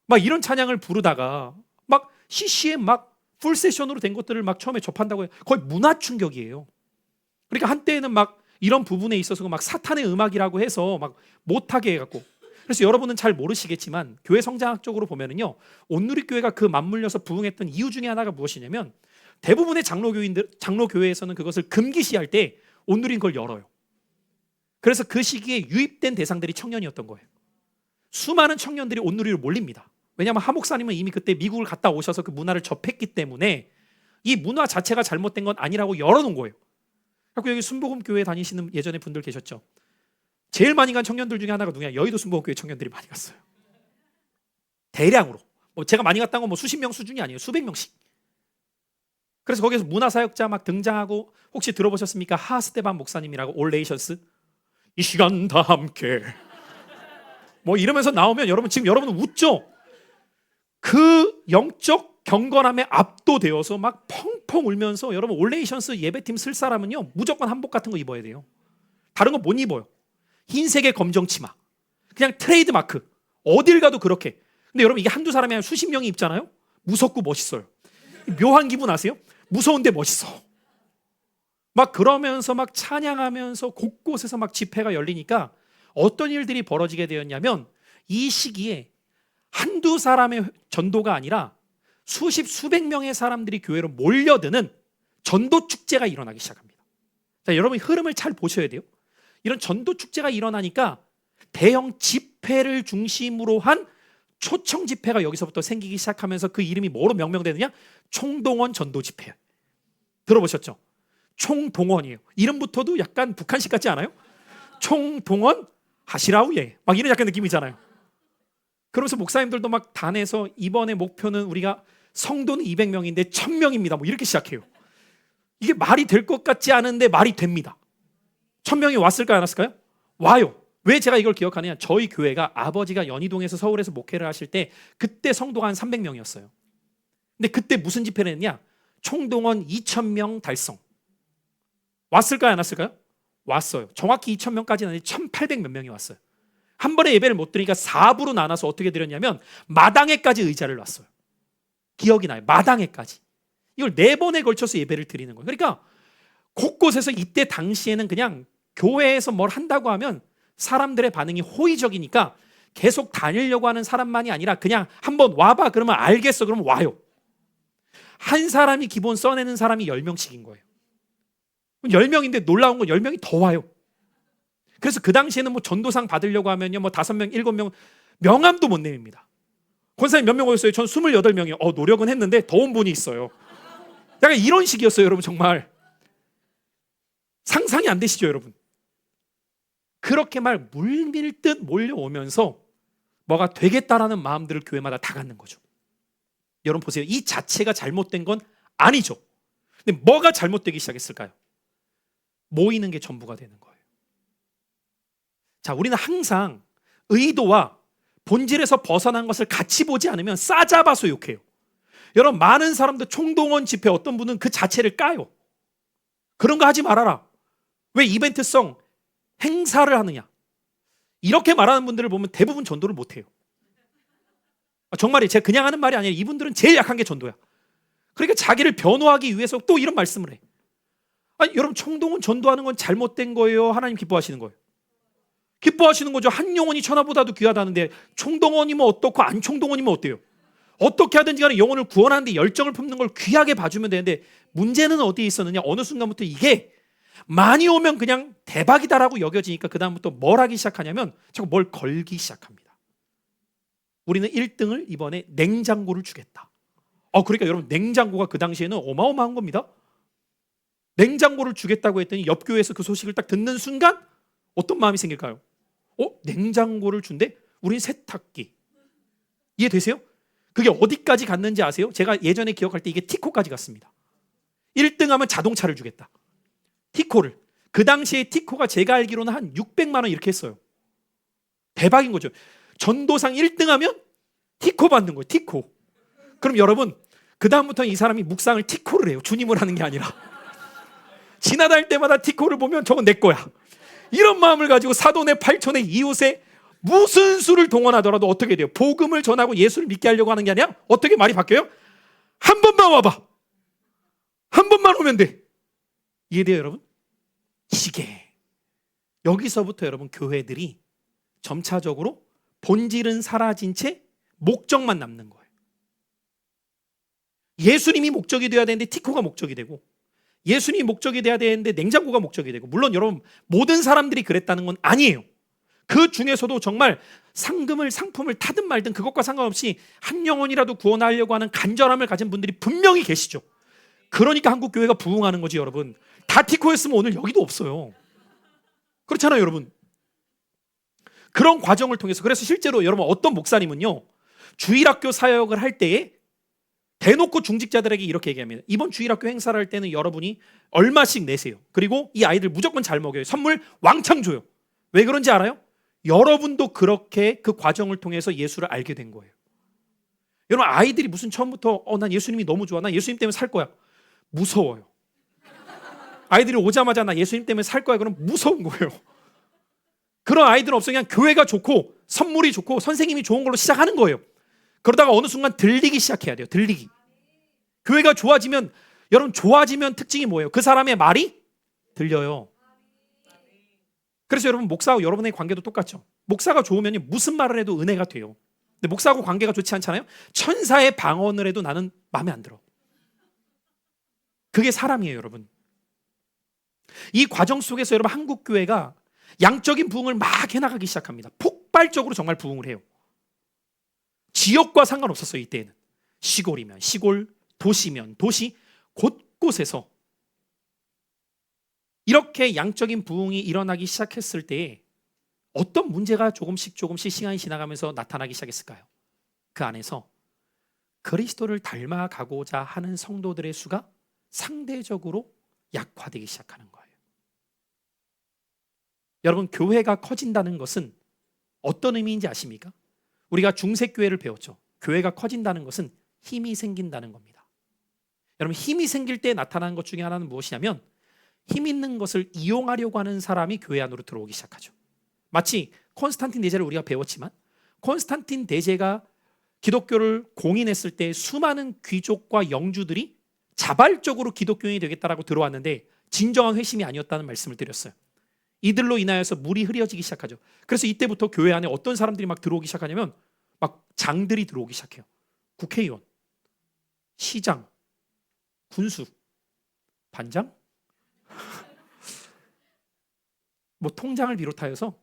Speaker 1: 막 이런 찬양을 부르다가 막 CCM 막 풀세션으로 된 것들을 막 처음에 접한다고 해요. 거의 문화 충격이에요. 그러니까 한때는 막 이런 부분에 있어서 막 사탄의 음악이라고 해서 막 못하게 해갖고, 그래서 여러분은 잘 모르시겠지만 교회 성장학적으로 보면은요, 온누리교회가 그 맞물려서 부흥했던 이유 중에 하나가 무엇이냐면, 대부분의 장로교회에서는 그것을 금기시할 때 온누리는 그걸 열어요. 그래서 그 시기에 유입된 대상들이 청년이었던 거예요. 수많은 청년들이 온누리로 몰립니다. 왜냐하면 하 목사님은 이미 그때 미국을 갔다 오셔서 그 문화를 접했기 때문에 이 문화 자체가 잘못된 건 아니라고 열어놓은 거예요. 그래서 여기 순복음교회 다니시는 예전에 분들 계셨죠. 제일 많이 간 청년들 중에 하나가 누구냐? 여의도 순복음교회 청년들이 많이 갔어요. 대량으로. 뭐 제가 많이 갔다는 건 뭐 수십 명 수준이 아니에요. 수백 명씩. 그래서 거기서 문화사역자 막 등장하고, 혹시 들어보셨습니까? 하스테반 목사님이라고, 올레이션스 이 시간 다 함께 뭐 이러면서 나오면 여러분 지금 여러분은 웃죠? 그 영적 경건함에 압도되어서 막 펑펑 울면서, 여러분 올레이션스 예배팀 쓸 사람은요 무조건 한복 같은 거 입어야 돼요. 다른 거 못 입어요. 흰색의 검정 치마, 그냥 트레이드 마크. 어딜 가도 그렇게. 근데 여러분 이게 한두 사람이 아니라 수십 명이 입잖아요. 무섭고 멋있어요. 묘한 기분 아세요? 무서운데 멋있어. 막 그러면서 막 찬양하면서 곳곳에서 막 집회가 열리니까 어떤 일들이 벌어지게 되었냐면, 이 시기에 한두 사람의 전도가 아니라 수십 수백 명의 사람들이 교회로 몰려드는 전도 축제가 일어나기 시작합니다. 자, 여러분 흐름을 잘 보셔야 돼요. 이런 전도 축제가 일어나니까 대형 집회를 중심으로 한 초청 집회가 여기서부터 생기기 시작하면서 그 이름이 뭐로 명명되느냐? 총동원 전도 집회. 들어보셨죠? 총동원이에요. 이름부터도 약간 북한식 같지 않아요? 총동원 하시라우예 막 이런 약간 느낌이잖아요. 그러면서 목사님들도 막 단에서 이번에 목표는 우리가 성도는 200명인데 1000명입니다 뭐 이렇게 시작해요. 이게 말이 될 것 같지 않은데 말이 됩니다. 1000명이 왔을까요, 안 왔을까요? 와요. 왜 제가 이걸 기억하느냐? 저희 교회가 아버지가 연희동에서 서울에서 목회를 하실 때 그때 성도가 한 300명이었어요. 근데 그때 무슨 집회를 했냐? 총동원 2000명 달성. 왔을까요, 안 왔을까요? 왔어요. 정확히 2000명까지는 아니고 1800 몇 명이 왔어요. 한 번에 예배를 못 드리니까 4부로 나눠서 어떻게 드렸냐면 마당에까지 의자를 놨어요. 기억이 나요. 마당에까지. 이걸 4번에 걸쳐서 예배를 드리는 거예요. 그러니까 곳곳에서 이때 당시에는 그냥 교회에서 뭘 한다고 하면 사람들의 반응이 호의적이니까 계속 다니려고 하는 사람만이 아니라 그냥 한번 와봐 그러면 알겠어 그러면 와요. 한 사람이 기본 써내는 사람이 10명씩인 거예요. 10명인데 놀라운 건 10명이 더 와요. 그래서 그 당시에는 뭐 전도상 받으려고 하면요 뭐 5명, 7명 명함도 못 내밉니다. 권사님 몇 명 오셨어요? 전 28명이요. 노력은 했는데 더 온 분이 있어요. 약간 이런 식이었어요, 여러분. 정말 상상이 안 되시죠, 여러분? 그렇게 말 물밀듯 몰려오면서 뭐가 되겠다라는 마음들을 교회마다 다 갖는 거죠. 여러분 보세요. 이 자체가 잘못된 건 아니죠. 근데 뭐가 잘못되기 시작했을까요? 모이는 게 전부가 되는 거예요. 자, 우리는 항상 의도와 본질에서 벗어난 것을 같이 보지 않으면 싸잡아서 욕해요. 여러분 많은 사람들 총동원 집회 어떤 분은 그 자체를 까요. 그런 거 하지 말아라. 왜 이벤트성 행사를 하느냐. 이렇게 말하는 분들을 보면 대부분 전도를 못해요. 정말이 제가 그냥 하는 말이 아니라 이분들은 제일 약한 게 전도야. 그러니까 자기를 변호하기 위해서 또 이런 말씀을 해. 아니 여러분 총동원 전도하는 건 잘못된 거예요? 하나님 기뻐하시는 거예요? 기뻐하시는 거죠. 한 영혼이 천하보다도 귀하다는데 총동원이면 어떻고 안 총동원이면 어때요? 어떻게 하든지 간에 영혼을 구원하는데 열정을 품는 걸 귀하게 봐주면 되는데, 문제는 어디에 있었느냐? 어느 순간부터 이게 많이 오면 그냥 대박이다라고 여겨지니까 그 다음부터 뭘 하기 시작하냐면 자꾸 뭘 걸기 시작합니다. 우리는 1등을 이번에 냉장고를 주겠다. 그러니까 여러분 냉장고가 그 당시에는 어마어마한 겁니다. 냉장고를 주겠다고 했더니 옆 교회에서 그 소식을 딱 듣는 순간 어떤 마음이 생길까요? 냉장고를 준대? 우린 세탁기. 이해되세요? 그게 어디까지 갔는지 아세요? 제가 예전에 기억할 때 이게 티코까지 갔습니다. 1등 하면 자동차를 주겠다. 티코를. 그 당시에 티코가 제가 알기로는 한 600만 원 이렇게 했어요. 대박인 거죠. 전도상 1등 하면 티코 받는 거예요. 티코. 그럼 여러분, 그 다음부터는 이 사람이 묵상을 티코를 해요. 주님을 하는 게 아니라. 지나다닐 때마다 티코를 보면 저건 내 거야. 이런 마음을 가지고 사돈의 팔촌의 이웃의 무슨 수를 동원하더라도 어떻게 돼요? 복음을 전하고 예수를 믿게 하려고 하는 게 아니라 어떻게 말이 바뀌어요? 한 번만 와봐. 한 번만 오면 돼. 이해돼요, 여러분? 이게 여기서부터 여러분 교회들이 점차적으로 본질은 사라진 채 목적만 남는 거예요. 예수님이 목적이 되어야 되는데 티코가 목적이 되고, 예수님이 목적이 되어야 되는데 냉장고가 목적이 되고, 물론 여러분 모든 사람들이 그랬다는 건 아니에요. 그 중에서도 정말 상품을 타든 말든 그것과 상관없이 한 영혼이라도 구원하려고 하는 간절함을 가진 분들이 분명히 계시죠. 그러니까 한국교회가 부흥하는 거지 여러분. 다 티코였으면 오늘 여기도 없어요. 그렇잖아요 여러분. 그런 과정을 통해서, 그래서 실제로 여러분 어떤 목사님은요, 주일학교 사역을 할 때에 대놓고 중직자들에게 이렇게 얘기합니다. 이번 주일학교 행사를 할 때는 여러분이 얼마씩 내세요. 그리고 이 아이들 무조건 잘 먹여요. 선물 왕창 줘요. 왜 그런지 알아요? 여러분도 그렇게 그 과정을 통해서 예수를 알게 된 거예요. 여러분 아이들이 무슨 처음부터 난 예수님이 너무 좋아, 나 예수님 때문에 살 거야, 무서워요. 아이들이 오자마자 나 예수님 때문에 살 거야 그럼 무서운 거예요. 그런 아이들은 없어. 그냥 교회가 좋고 선물이 좋고 선생님이 좋은 걸로 시작하는 거예요. 그러다가 어느 순간 들리기 시작해야 돼요. 들리기. 교회가 좋아지면, 여러분 좋아지면 특징이 뭐예요? 그 사람의 말이 들려요. 그래서 여러분 목사하고 여러분의 관계도 똑같죠. 목사가 좋으면 무슨 말을 해도 은혜가 돼요. 근데 목사하고 관계가 좋지 않잖아요. 천사의 방언을 해도 나는 마음에 안 들어. 그게 사람이에요 여러분. 이 과정 속에서 여러분 한국교회가 양적인 부흥을 막 해나가기 시작합니다. 폭발적으로 정말 부흥을 해요. 지역과 상관없었어요. 이때에는 시골이면 시골, 도시면 도시, 곳곳에서 이렇게 양적인 부흥이 일어나기 시작했을 때에 어떤 문제가 조금씩 시간이 지나가면서 나타나기 시작했을까요? 그 안에서 그리스도를 닮아가고자 하는 성도들의 수가 상대적으로 약화되기 시작하는 거예요. 여러분 교회가 커진다는 것은 어떤 의미인지 아십니까? 우리가 중세교회를 배웠죠. 교회가 커진다는 것은 힘이 생긴다는 겁니다. 여러분 힘이 생길 때 나타나는 것 중에 하나는 무엇이냐면, 힘 있는 것을 이용하려고 하는 사람이 교회 안으로 들어오기 시작하죠. 마치 콘스탄틴 대제를 우리가 배웠지만, 콘스탄틴 대제가 기독교를 공인했을 때 수많은 귀족과 영주들이 자발적으로 기독교인이 되겠다라고 들어왔는데 진정한 회심이 아니었다는 말씀을 드렸어요. 이들로 인하여서 물이 흐려지기 시작하죠. 그래서 이때부터 교회 안에 어떤 사람들이 막 들어오기 시작하냐면, 막 장들이 들어오기 시작해요. 국회의원, 시장, 군수, 반장, 뭐 통장을 비롯하여서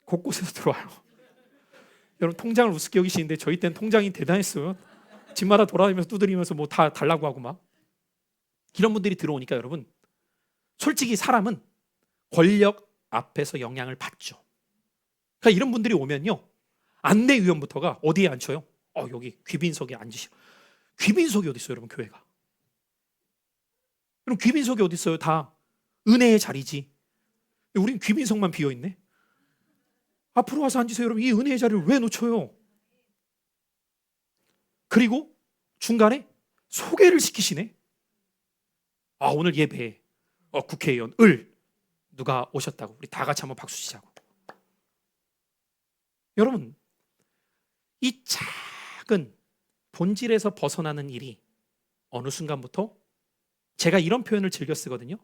Speaker 1: 곳곳에서 들어와요. 여러분 통장을 우습게 여기시는데 저희 때는 통장이 대단했어요. 집마다 돌아다니면서 두드리면서 뭐 다 달라고 하고 막. 이런 분들이 들어오니까 여러분 솔직히 사람은 권력 앞에서 영향을 받죠. 그러니까 이런 분들이 오면요, 안내위원부터가 어디에 앉혀요? 여기 귀빈석에 앉으시오. 귀빈석이 어디 있어요 여러분 교회가? 여러분 귀빈석이 어디 있어요? 다 은혜의 자리지. 우린 귀빈석만 비어있네. 앞으로 와서 앉으세요. 여러분 이 은혜의 자리를 왜 놓쳐요? 그리고 중간에 소개를 시키시네. 오늘 예배 국회의원 누가 오셨다고 우리 다 같이 한번 박수 치자고. 여러분 이 작은 본질에서 벗어나는 일이 어느 순간부터, 제가 이런 표현을 즐겨 쓰거든요.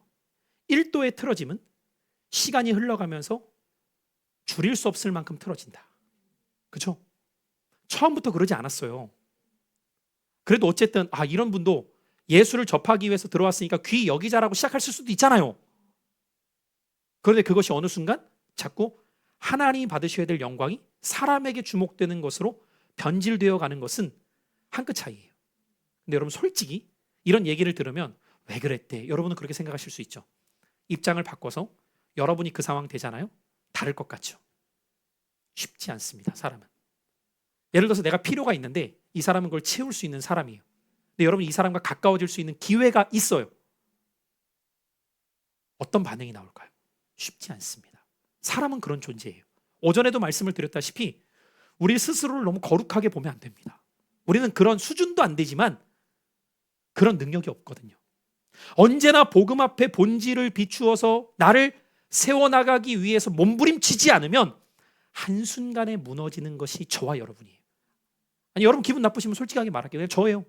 Speaker 1: 1도의 틀어짐은 시간이 흘러가면서 줄일 수 없을 만큼 틀어진다. 그렇죠? 처음부터 그러지 않았어요. 그래도 어쨌든 이런 분도 예수를 접하기 위해서 들어왔으니까 귀 여기자라고 시작했을 수도 있잖아요. 그런데 그것이 어느 순간 자꾸 하나님이 받으셔야 될 영광이 사람에게 주목되는 것으로 변질되어 가는 것은 한 끗 차이예요. 근데 여러분 솔직히 이런 얘기를 들으면 왜 그랬대? 여러분은 그렇게 생각하실 수 있죠. 입장을 바꿔서 여러분이 그 상황 되잖아요. 다를 것 같죠. 쉽지 않습니다. 사람은. 예를 들어서 내가 필요가 있는데 이 사람은 그걸 채울 수 있는 사람이에요. 근데 여러분 이 사람과 가까워질 수 있는 기회가 있어요. 어떤 반응이 나올까요? 쉽지 않습니다. 사람은 그런 존재예요. 오전에도 말씀을 드렸다시피 우리 스스로를 너무 거룩하게 보면 안 됩니다. 우리는 그런 수준도 안 되지만 그런 능력이 없거든요. 언제나 복음 앞에 본질을 비추어서 나를 세워나가기 위해서 몸부림치지 않으면 한순간에 무너지는 것이 저와 여러분이에요. 아니, 여러분 기분 나쁘시면 솔직하게 말할게요. 저예요.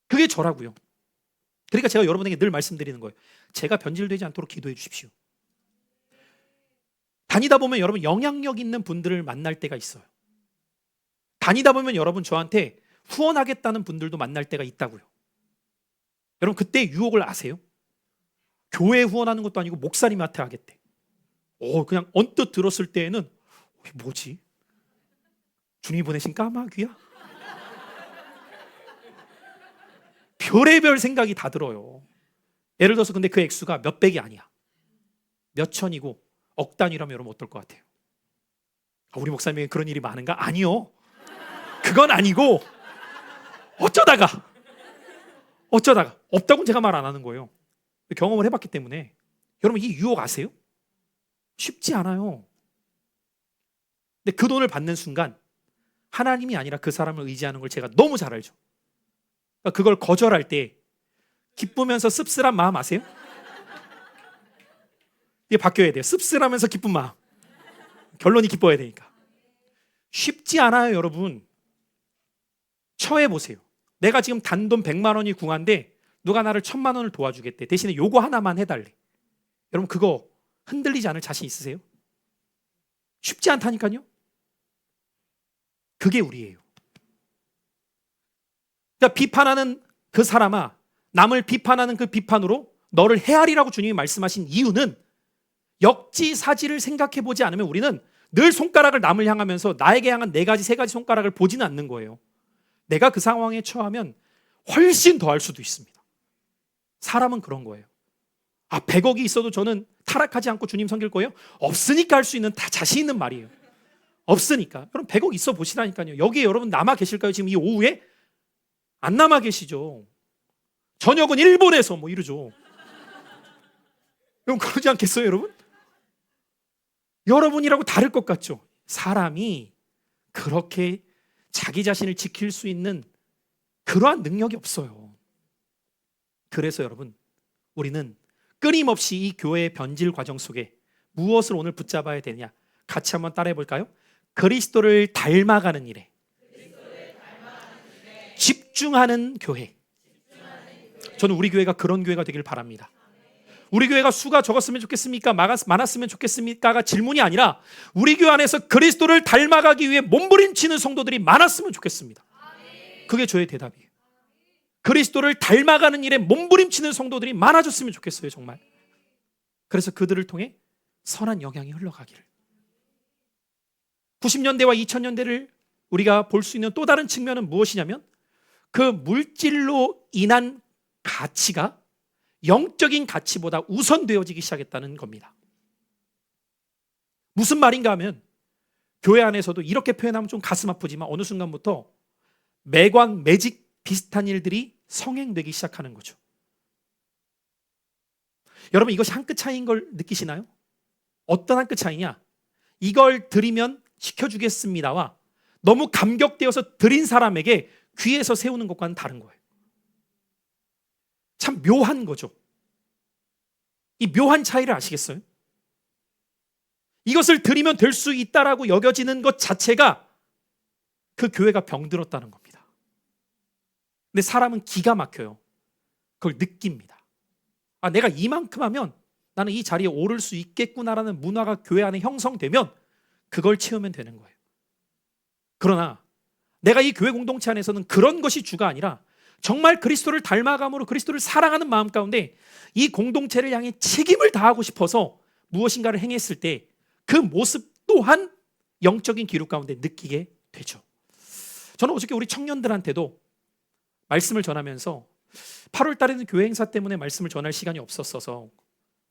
Speaker 1: 그게 저라고요. 그러니까 제가 여러분에게 늘 말씀드리는 거예요. 제가 변질되지 않도록 기도해 주십시오. 다니다 보면 여러분 영향력 있는 분들을 만날 때가 있어요. 다니다 보면 여러분 저한테 후원하겠다는 분들도 만날 때가 있다고요. 여러분 그때 유혹을 아세요? 교회에 후원하는 것도 아니고 목사님한테 하겠대. 그냥 언뜻 들었을 때에는 뭐지? 주님이 보내신 까마귀야? 별의별 생각이 다 들어요. 예를 들어서 근데 그 액수가 몇백이 아니야. 몇천이고 억 단위라면 여러분 어떨 것 같아요? 우리 목사님에게 그런 일이 많은가? 아니요. 그건 아니고 어쩌다가 없다고는 제가 말 안 하는 거예요. 경험을 해봤기 때문에. 여러분 이 유혹 아세요? 쉽지 않아요. 근데 그 돈을 받는 순간 하나님이 아니라 그 사람을 의지하는 걸 제가 너무 잘 알죠. 그러니까 그걸 거절할 때 기쁘면서 씁쓸한 마음 아세요? 이게 바뀌어야 돼요. 씁쓸하면서 기쁜 마음. 결론이 기뻐야 되니까. 쉽지 않아요, 여러분. 처해보세요. 내가 지금 단돈 100만 원이 궁한데 누가 나를 1000만 원을 도와주겠대. 대신에 요거 하나만 해달래. 여러분 그거 흔들리지 않을 자신 있으세요? 쉽지 않다니까요. 그게 우리예요. 그러니까 비판하는 그 사람아, 남을 비판하는 그 비판으로 너를 헤아리라고 주님이 말씀하신 이유는 역지사지를 생각해보지 않으면 우리는 늘 손가락을 남을 향하면서 나에게 향한 4가지, 3가지 손가락을 보지는 않는 거예요. 내가 그 상황에 처하면 훨씬 더 할 수도 있습니다. 사람은 그런 거예요. 100억이 있어도 저는 타락하지 않고 주님 섬길 거예요? 없으니까 할 수 있는 다 자신 있는 말이에요. 없으니까. 그럼 100억 있어 보시라니까요. 여기에 여러분 남아 계실까요? 지금 이 오후에? 안 남아 계시죠. 저녁은 일본에서 뭐 이러죠. 여러분 그러지 않겠어요, 여러분? 여러분이라고 다를 것 같죠? 사람이 그렇게 자기 자신을 지킬 수 있는 그러한 능력이 없어요. 그래서 여러분, 우리는 끊임없이 이 교회의 변질 과정 속에 무엇을 오늘 붙잡아야 되냐? 같이 한번 따라해 볼까요? 그리스도를 닮아가는 일에 집중하는 교회. 저는 우리 교회가 그런 교회가 되길 바랍니다. 우리 교회가 수가 적었으면 좋겠습니까? 많았으면 좋겠습니까가 질문이 아니라 우리 교회 안에서 그리스도를 닮아가기 위해 몸부림치는 성도들이 많았으면 좋겠습니다. 그게 저의 대답이에요. 그리스도를 닮아가는 일에 몸부림치는 성도들이 많아졌으면 좋겠어요, 정말. 그래서 그들을 통해 선한 영향이 흘러가기를. 90년대와 2000년대를 우리가 볼 수 있는 또 다른 측면은 무엇이냐면 그 물질로 인한 가치가 영적인 가치보다 우선되어지기 시작했다는 겁니다. 무슨 말인가 하면 교회 안에서도 이렇게 표현하면 좀 가슴 아프지만 어느 순간부터 매광, 매직 비슷한 일들이 성행되기 시작하는 거죠. 여러분 이것이 한 끗 차이인 걸 느끼시나요? 어떤 한 끗 차이냐? 이걸 드리면 시켜주겠습니다와 너무 감격되어서 드린 사람에게 귀에서 세우는 것과는 다른 거예요. 참 묘한 거죠. 이 묘한 차이를 아시겠어요? 이것을 드리면 될 수 있다라고 여겨지는 것 자체가 그 교회가 병들었다는 겁니다. 근데 사람은 기가 막혀요. 그걸 느낍니다. 내가 이만큼 하면 나는 이 자리에 오를 수 있겠구나라는 문화가 교회 안에 형성되면 그걸 채우면 되는 거예요. 그러나 내가 이 교회 공동체 안에서는 그런 것이 주가 아니라 정말 그리스도를 닮아감으로 그리스도를 사랑하는 마음 가운데 이 공동체를 향해 책임을 다하고 싶어서 무엇인가를 행했을 때 그 모습 또한 영적인 기록 가운데 느끼게 되죠. 저는 어저께 우리 청년들한테도 말씀을 전하면서 8월 달에는 교회 행사 때문에 말씀을 전할 시간이 없었어서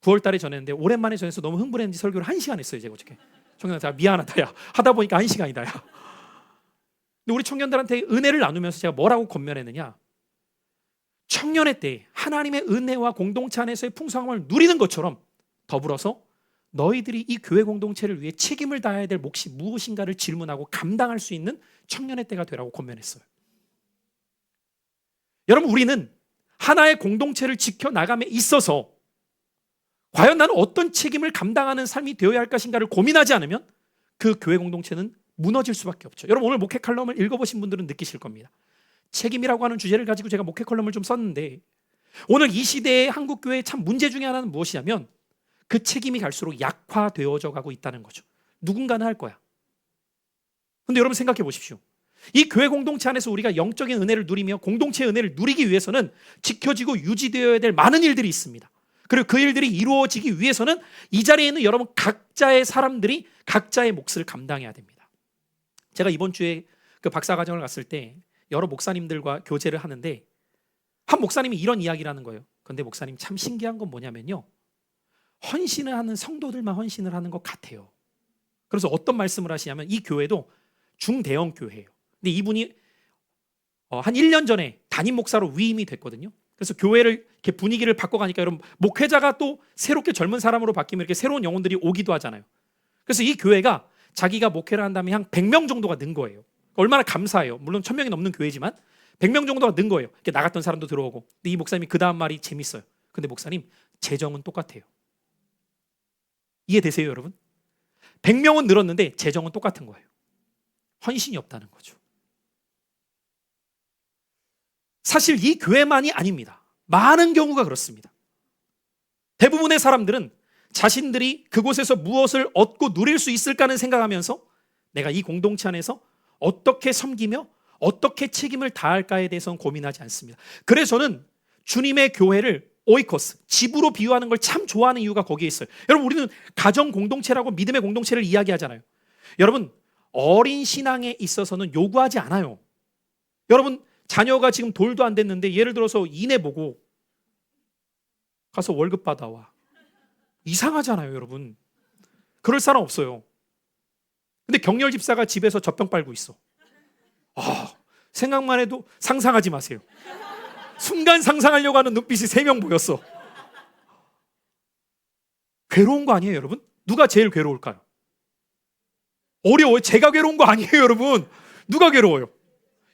Speaker 1: 9월 달에 전했는데 오랜만에 전해서 너무 흥분했는지 설교를 1시간 했어요. 제가 어저께 청년들 미안하다 야 하다 보니까 1시간이다 야. 근데 우리 청년들한테 은혜를 나누면서 제가 뭐라고 권면했느냐? 청년의 때 하나님의 은혜와 공동체 안에서의 풍성함을 누리는 것처럼 더불어서 너희들이 이 교회 공동체를 위해 책임을 다해야 될 몫이 무엇인가를 질문하고 감당할 수 있는 청년의 때가 되라고 권면했어요. 여러분, 우리는 하나의 공동체를 지켜나감에 있어서 과연 나는 어떤 책임을 감당하는 삶이 되어야 할 것인가를 고민하지 않으면 그 교회 공동체는 무너질 수밖에 없죠. 여러분, 오늘 목회 칼럼을 읽어보신 분들은 느끼실 겁니다. 책임이라고 하는 주제를 가지고 제가 목회 칼럼을 좀 썼는데, 오늘 이 시대의 한국교회의 참 문제 중에 하나는 무엇이냐면 그 책임이 갈수록 약화되어져 가고 있다는 거죠. 누군가는 할 거야. 근데 여러분 생각해 보십시오. 이 교회 공동체 안에서 우리가 영적인 은혜를 누리며 공동체의 은혜를 누리기 위해서는 지켜지고 유지되어야 될 많은 일들이 있습니다. 그리고 그 일들이 이루어지기 위해서는 이 자리에 있는 여러분 각자의 사람들이 각자의 몫을 감당해야 됩니다. 제가 이번 주에 그 박사과정을 갔을 때 여러 목사님들과 교제를 하는데 한 목사님이 이런 이야기를 하는 거예요. 그런데 목사님, 참 신기한 건 뭐냐면요, 헌신을 하는 성도들만 헌신을 하는 것 같아요. 그래서 어떤 말씀을 하시냐면, 이 교회도 중대형 교회예요. 근데 이분이 한 1년 전에 담임 목사로 위임이 됐거든요. 그래서 교회를 이렇게 분위기를 바꿔가니까 여러분, 목회자가 또 새롭게 젊은 사람으로 바뀌면 이렇게 새로운 영혼들이 오기도 하잖아요. 그래서 이 교회가 자기가 목회를 한 다음에 한 100명 정도가 는 거예요. 얼마나 감사해요. 물론 1000명이 넘는 교회지만 100명 정도가 는 거예요. 이렇게 나갔던 사람도 들어오고. 근데 이 목사님이 그 다음 말이 재밌어요. 근데 목사님, 재정은 똑같아요. 이해되세요, 여러분? 100명은 늘었는데 재정은 똑같은 거예요. 헌신이 없다는 거죠. 사실 이 교회만이 아닙니다. 많은 경우가 그렇습니다. 대부분의 사람들은 자신들이 그곳에서 무엇을 얻고 누릴 수 있을까는 생각하면서 내가 이 공동체 안에서 어떻게 섬기며 어떻게 책임을 다할까에 대해서는 고민하지 않습니다. 그래서 저는 주님의 교회를 오이코스, 집으로 비유하는 걸 참 좋아하는 이유가 거기에 있어요. 여러분, 우리는 가정 공동체라고 믿음의 공동체를 이야기하잖아요. 여러분, 어린 신앙에 있어서는 요구하지 않아요. 여러분, 자녀가 지금 돌도 안 됐는데 예를 들어서 이내 보고 가서 월급 받아와. 이상하잖아요, 여러분. 그럴 사람 없어요. 근데 경렬 집사가 집에서 젖병 빨고 있어. 생각만 해도 상상하지 마세요. 순간 상상하려고 하는 눈빛이 3명 보였어. 괴로운 거 아니에요, 여러분? 누가 제일 괴로울까요? 어려워요. 제가 괴로운 거 아니에요, 여러분. 누가 괴로워요?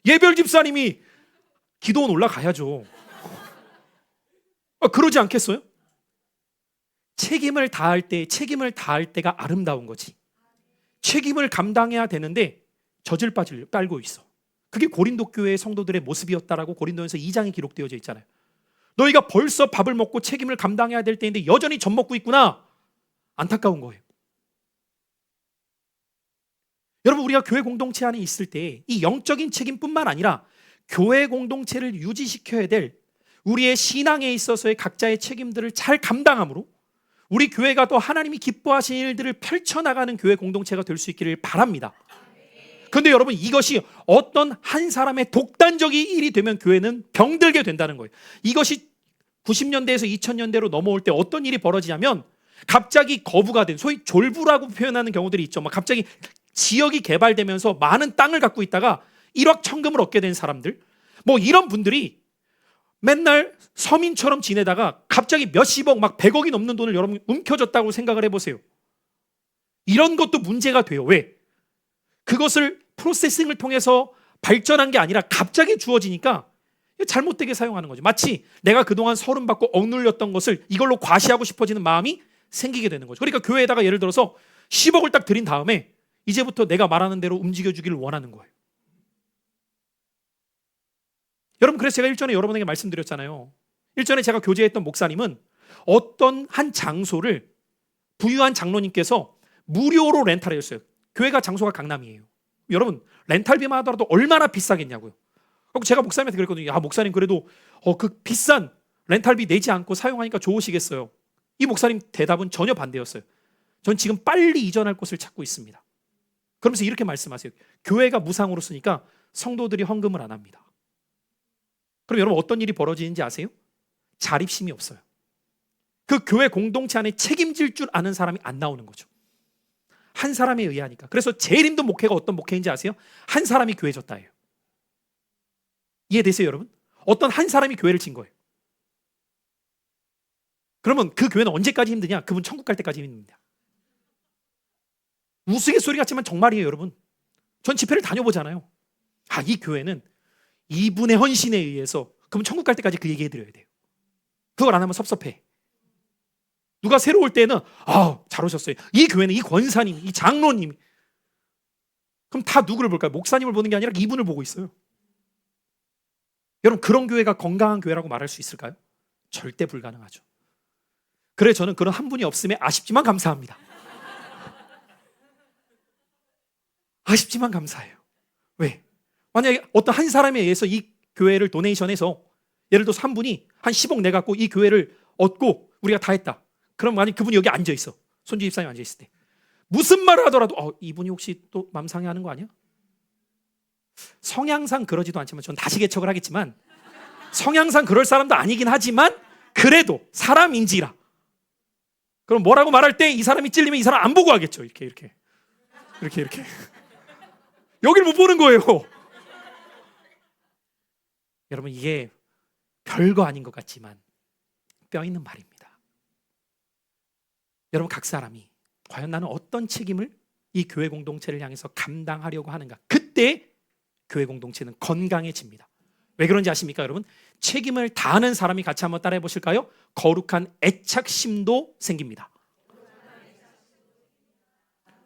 Speaker 1: 예별 집사님이 기도원 올라가야죠. 그러지 않겠어요? 책임을 다할 때가 아름다운 거지. 책임을 감당해야 되는데 젖을 빨고 있어. 그게 고린도 교회의 성도들의 모습이었다라고 고린도전서 2장에 기록되어져 있잖아요. 너희가 벌써 밥을 먹고 책임을 감당해야 될 때인데 여전히 젖 먹고 있구나. 안타까운 거예요. 여러분, 우리가 교회 공동체 안에 있을 때 이 영적인 책임뿐만 아니라 교회 공동체를 유지시켜야 될 우리의 신앙에 있어서의 각자의 책임들을 잘 감당함으로 우리 교회가 또 하나님이 기뻐하시는 일들을 펼쳐나가는 교회 공동체가 될 수 있기를 바랍니다. 그런데 여러분, 이것이 어떤 한 사람의 독단적인 일이 되면 교회는 병들게 된다는 거예요. 이것이 90년대에서 2000년대로 넘어올 때 어떤 일이 벌어지냐면 갑자기 거부가 된, 소위 졸부라고 표현하는 경우들이 있죠. 막 갑자기 지역이 개발되면서 많은 땅을 갖고 있다가 일확천금을 얻게 된 사람들, 뭐 이런 분들이 맨날 서민처럼 지내다가 갑자기 몇십억, 막 100억이 넘는 돈을 여러분 움켜졌다고 생각을 해보세요. 이런 것도 문제가 돼요. 왜? 그것을 프로세싱을 통해서 발전한 게 아니라 갑자기 주어지니까 잘못되게 사용하는 거죠. 마치 내가 그동안 서름받고 억눌렸던 것을 이걸로 과시하고 싶어지는 마음이 생기게 되는 거죠. 그러니까 교회에다가 예를 들어서 10억을 딱 드린 다음에 이제부터 내가 말하는 대로 움직여주기를 원하는 거예요. 여러분, 그래서 제가 일전에 여러분에게 말씀드렸잖아요. 일전에 제가 교제했던 목사님은 어떤 한 장소를 부유한 장로님께서 무료로 렌탈을 했어요. 교회가 장소가 강남이에요. 여러분, 렌탈비만 하더라도 얼마나 비싸겠냐고요. 그리고 제가 목사님한테 그랬거든요. 야, 목사님, 그래도 그 비싼 렌탈비 내지 않고 사용하니까 좋으시겠어요. 이 목사님 대답은 전혀 반대였어요. 전 지금 빨리 이전할 곳을 찾고 있습니다. 그러면서 이렇게 말씀하세요. 교회가 무상으로 쓰니까 성도들이 헌금을 안 합니다. 그럼 여러분, 어떤 일이 벌어지는지 아세요? 자립심이 없어요. 그 교회 공동체 안에 책임질 줄 아는 사람이 안 나오는 거죠. 한 사람에 의하니까. 그래서 제일 힘든 목회가 어떤 목회인지 아세요? 한 사람이 교회 졌다예요. 이해되세요, 여러분? 어떤 한 사람이 교회를 진 거예요. 그러면 그 교회는 언제까지 힘드냐? 그분 천국 갈 때까지 힘듭니다. 우스갯소리 같지만 정말이에요, 여러분. 전 집회를 다녀보잖아요. 이 교회는 이분의 헌신에 의해서, 그럼 천국 갈 때까지 그 얘기해 드려야 돼요. 그걸 안 하면 섭섭해. 누가 새로 올 때는 잘 오셨어요. 이 교회는 이 권사님, 이 장로님. 그럼 다 누구를 볼까요? 목사님을 보는 게 아니라 이분을 보고 있어요. 여러분, 그런 교회가 건강한 교회라고 말할 수 있을까요? 절대 불가능하죠. 그래서 저는 그런 한 분이 없음에 아쉽지만 감사합니다. 아쉽지만 감사해요. 왜? 만약에 어떤 한 사람에 의해서 이 교회를 도네이션해서 예를 들어서 한 분이 한 10억 내갖고 이 교회를 얻고 우리가 다 했다. 그럼 만약 그분이 여기 앉아있어. 손주 집사님 앉아있을 때. 무슨 말을 하더라도 이분이 혹시 또 맘 상해하는 거 아니야? 성향상 그러지도 않지만 전 다시 개척을 하겠지만 성향상 그럴 사람도 아니긴 하지만 그래도 사람인지라. 그럼 뭐라고 말할 때 이 사람이 찔리면 이 사람 안 보고 하겠죠. 이렇게. 여기를 못 보는 거예요. 여러분, 이게 별거 아닌 것 같지만 뼈 있는 말입니다. 여러분, 각 사람이 과연 나는 어떤 책임을 이 교회 공동체를 향해서 감당하려고 하는가? 그때 교회 공동체는 건강해집니다. 왜 그런지 아십니까, 여러분? 책임을 다하는 사람이 같이 한번 따라해 보실까요? 거룩한 애착심도 생깁니다.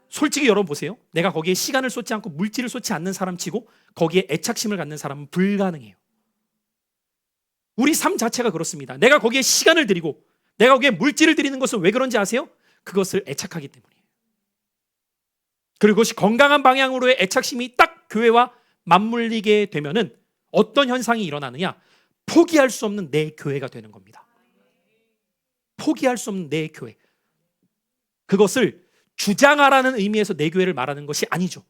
Speaker 1: 솔직히 여러분 보세요. 내가 거기에 시간을 쏟지 않고 물질을 쏟지 않는 사람 치고 거기에 애착심을 갖는 사람은 불가능해요. 우리 삶 자체가 그렇습니다. 내가 거기에 시간을 들이고 내가 거기에 물질을 들이는 것은 왜 그런지 아세요? 그것을 애착하기 때문이에요. 그리고 그것이 건강한 방향으로의 애착심이 딱 교회와 맞물리게 되면은 어떤 현상이 일어나느냐? 포기할 수 없는 내 교회가 되는 겁니다. 포기할 수 없는 내 교회. 그것을 주장하라는 의미에서 내 교회를 말하는 것이 아니죠.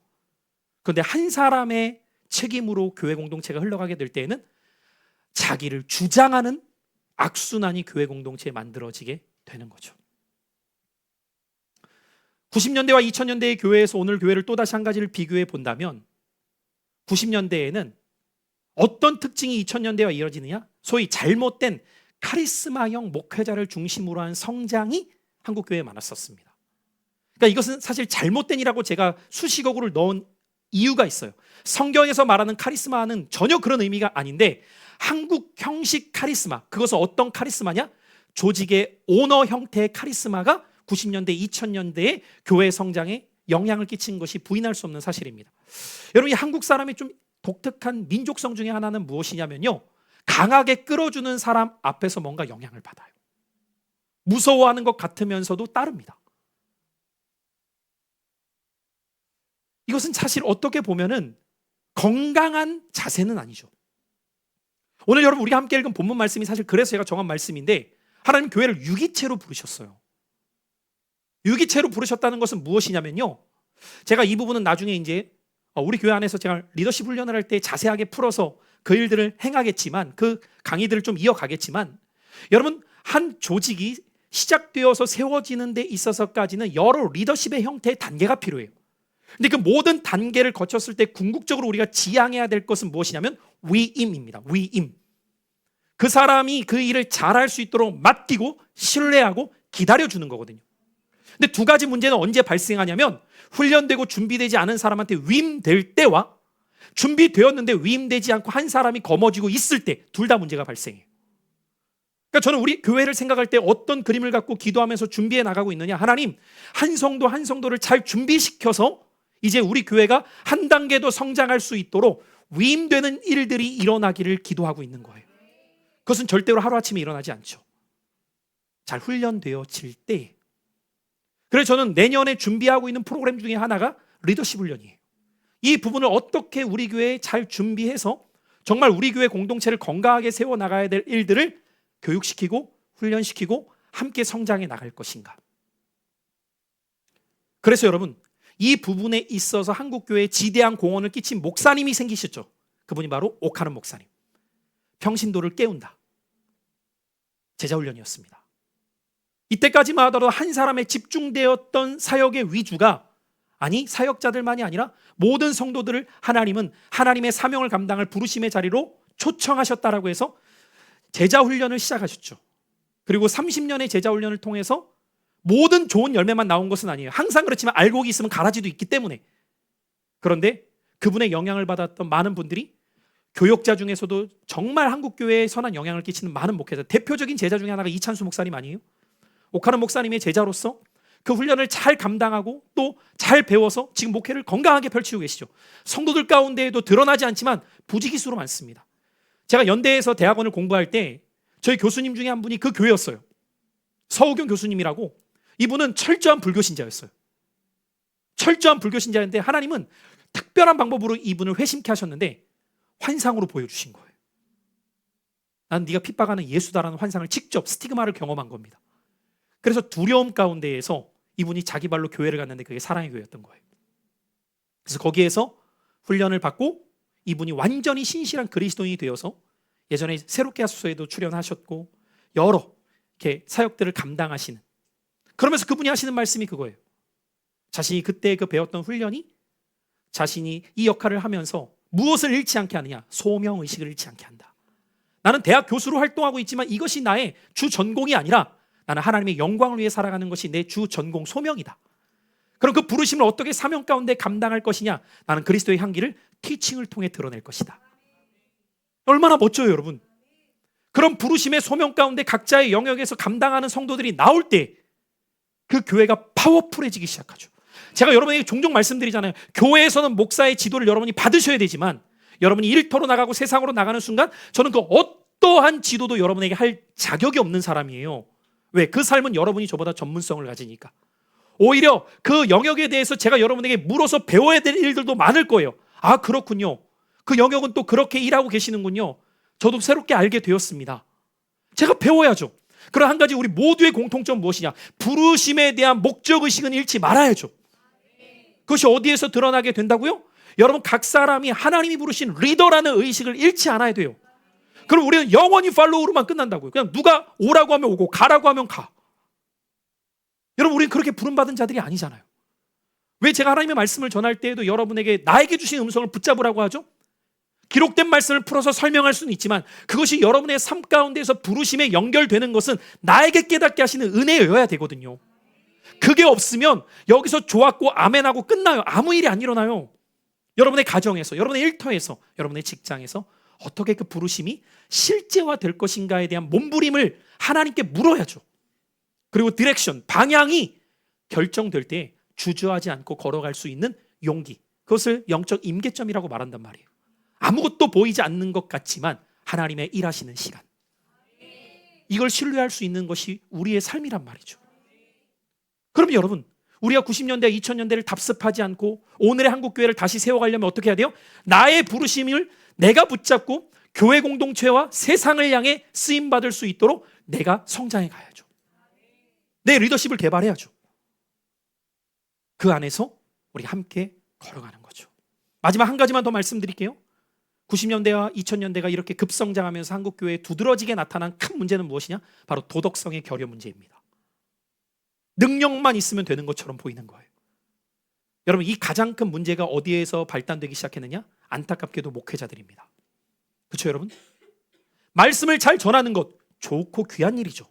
Speaker 1: 그런데 한 사람의 책임으로 교회 공동체가 흘러가게 될 때에는 자기를 주장하는 악순환이 교회 공동체에 만들어지게 되는 거죠. 90년대와 2000년대의 교회에서 오늘 교회를 또다시 한 가지를 비교해 본다면 90년대에는 어떤 특징이 2000년대와 이어지느냐? 소위 잘못된 카리스마형 목회자를 중심으로 한 성장이 한국 교회에 많았었습니다. 그러니까 이것은 사실 잘못된이라고 제가 수식어구를 넣은 이유가 있어요. 성경에서 말하는 카리스마는 전혀 그런 의미가 아닌데 한국 형식 카리스마, 그것은 어떤 카리스마냐? 조직의 오너 형태의 카리스마가 90년대, 2000년대의 교회 성장에 영향을 끼친 것이 부인할 수 없는 사실입니다. 여러분, 이 한국 사람의 좀 독특한 민족성 중에 하나는 무엇이냐면요, 강하게 끌어주는 사람 앞에서 뭔가 영향을 받아요. 무서워하는 것 같으면서도 따릅니다. 이것은 사실 어떻게 보면은 건강한 자세는 아니죠. 오늘 여러분 우리가 함께 읽은 본문 말씀이 사실 그래서 제가 정한 말씀인데, 하나님 교회를 유기체로 부르셨어요. 유기체로 부르셨다는 것은 무엇이냐면요, 제가 이 부분은 나중에 이제 우리 교회 안에서 제가 리더십 훈련을 할 때 자세하게 풀어서 그 일들을 행하겠지만, 그 강의들을 좀 이어가겠지만, 여러분, 한 조직이 시작되어서 세워지는 데 있어서까지는 여러 리더십의 형태의 단계가 필요해요. 근데 그 모든 단계를 거쳤을 때 궁극적으로 우리가 지향해야 될 것은 무엇이냐면 위임입니다. 위임. 그 사람이 그 일을 잘할 수 있도록 맡기고 신뢰하고 기다려주는 거거든요. 근데 두 가지 문제는 언제 발생하냐면, 훈련되고 준비되지 않은 사람한테 위임될 때와 준비되었는데 위임되지 않고 한 사람이 거머쥐고 있을 때, 둘 다 문제가 발생해요. 그러니까 저는 우리 교회를 생각할 때 어떤 그림을 갖고 기도하면서 준비해 나가고 있느냐, 하나님, 한 성도 한 성도를 잘 준비시켜서 이제 우리 교회가 한 단계 더 성장할 수 있도록 위임되는 일들이 일어나기를 기도하고 있는 거예요. 그것은 절대로 하루아침에 일어나지 않죠. 잘 훈련되어질 때. 그래서 저는 내년에 준비하고 있는 프로그램 중에 하나가 리더십 훈련이에요. 이 부분을 어떻게 우리 교회에 잘 준비해서 정말 우리 교회 공동체를 건강하게 세워나가야 될 일들을 교육시키고 훈련시키고 함께 성장해 나갈 것인가. 그래서 여러분, 이 부분에 있어서 한국교회에 지대한 공헌을 끼친 목사님이 생기셨죠. 그분이 바로 오카는 목사님. 평신도를 깨운다. 제자훈련이었습니다. 이때까지만 하더라도 한 사람에 집중되었던 사역의 위주가 아니, 사역자들만이 아니라 모든 성도들을 하나님은 하나님의 사명을 감당할 부르심의 자리로 초청하셨다라고 해서 제자 훈련을 시작하셨죠. 그리고 30년의 제자 훈련을 통해서 모든 좋은 열매만 나온 것은 아니에요. 항상 그렇지만 알곡이 있으면 가라지도 있기 때문에. 그런데 그분의 영향을 받았던 많은 분들이 교역자 중에서도 정말 한국교회에 선한 영향을 끼치는 많은 목회자, 대표적인 제자 중에 하나가 이찬수 목사님 아니에요? 오카는 목사님의 제자로서 그 훈련을 잘 감당하고 또 잘 배워서 지금 목회를 건강하게 펼치고 계시죠. 성도들 가운데에도 드러나지 않지만 부지기수로 많습니다. 제가 연대에서 대학원을 공부할 때 저희 교수님 중에 한 분이 그 교회였어요. 서우경 교수님이라고. 이분은 철저한 불교신자였어요. 철저한 불교신자인데 하나님은 특별한 방법으로 이분을 회심케 하셨는데 환상으로 보여주신 거예요. 난 네가 핍박하는 예수다라는 환상을 직접 스티그마를 경험한 겁니다. 그래서 두려움 가운데에서 이분이 자기 발로 교회를 갔는데 그게 사랑의 교회였던 거예요. 그래서 거기에서 훈련을 받고 이분이 완전히 신실한 그리스도인이 되어서 예전에 새롭게 하소서에도 출연하셨고 여러 이렇게 사역들을 감당하시는, 그러면서 그분이 하시는 말씀이 그거예요. 자신이 그때 그 배웠던 훈련이 자신이 이 역할을 하면서 무엇을 잃지 않게 하느냐? 소명의식을 잃지 않게 한다. 나는 대학 교수로 활동하고 있지만 이것이 나의 주 전공이 아니라 나는 하나님의 영광을 위해 살아가는 것이 내 주 전공 소명이다. 그럼 그 부르심을 어떻게 사명 가운데 감당할 것이냐? 나는 그리스도의 향기를 티칭을 통해 드러낼 것이다. 얼마나 멋져요, 여러분. 그런 부르심의 소명 가운데 각자의 영역에서 감당하는 성도들이 나올 때 그 교회가 파워풀해지기 시작하죠. 제가 여러분에게 종종 말씀드리잖아요. 교회에서는 목사의 지도를 여러분이 받으셔야 되지만 여러분이 일터로 나가고 세상으로 나가는 순간 저는 그 어떠한 지도도 여러분에게 할 자격이 없는 사람이에요. 왜? 그 삶은 여러분이 저보다 전문성을 가지니까. 오히려 그 영역에 대해서 제가 여러분에게 물어서 배워야 될 일들도 많을 거예요. 아, 그렇군요. 그 영역은 또 그렇게 일하고 계시는군요. 저도 새롭게 알게 되었습니다. 제가 배워야죠. 그럼 한 가지 우리 모두의 공통점 무엇이냐? 부르심에 대한 목적의식은 잃지 말아야죠. 그것이 어디에서 드러나게 된다고요? 여러분, 각 사람이 하나님이 부르신 리더라는 의식을 잃지 않아야 돼요. 그럼 우리는 영원히 팔로우로만 끝난다고요. 그냥 누가 오라고 하면 오고 가라고 하면 가. 여러분, 우리는 그렇게 부름받은 자들이 아니잖아요. 왜 제가 하나님의 말씀을 전할 때에도 여러분에게 나에게 주신 음성을 붙잡으라고 하죠? 기록된 말씀을 풀어서 설명할 수는 있지만 그것이 여러분의 삶 가운데서 부르심에 연결되는 것은 나에게 깨닫게 하시는 은혜여야 되거든요. 그게 없으면 여기서 좋았고 아멘하고 끝나요. 아무 일이 안 일어나요. 여러분의 가정에서, 여러분의 일터에서, 여러분의 직장에서 어떻게 그 부르심이 실제화될 것인가에 대한 몸부림을 하나님께 물어야죠. 그리고 디렉션, 방향이 결정될 때 주저하지 않고 걸어갈 수 있는 용기, 그것을 영적 임계점이라고 말한단 말이에요. 아무것도 보이지 않는 것 같지만 하나님의 일하시는 시간, 이걸 신뢰할 수 있는 것이 우리의 삶이란 말이죠. 그럼 여러분, 우리가 90년대, 2000년대를 답습하지 않고 오늘의 한국교회를 다시 세워가려면 어떻게 해야 돼요? 나의 부르심을 내가 붙잡고 교회 공동체와 세상을 향해 쓰임받을 수 있도록 내가 성장해 가야죠. 내 리더십을 개발해야죠. 그 안에서 우리 함께 걸어가는 거죠. 마지막 한 가지만 더 말씀드릴게요. 90년대와 2000년대가 이렇게 급성장하면서 한국교회에 두드러지게 나타난 큰 문제는 무엇이냐? 바로 도덕성의 결여 문제입니다. 능력만 있으면 되는 것처럼 보이는 거예요. 여러분, 이 가장 큰 문제가 어디에서 발단되기 시작했느냐? 안타깝게도 목회자들입니다. 그렇죠, 여러분? 말씀을 잘 전하는 것 좋고 귀한 일이죠.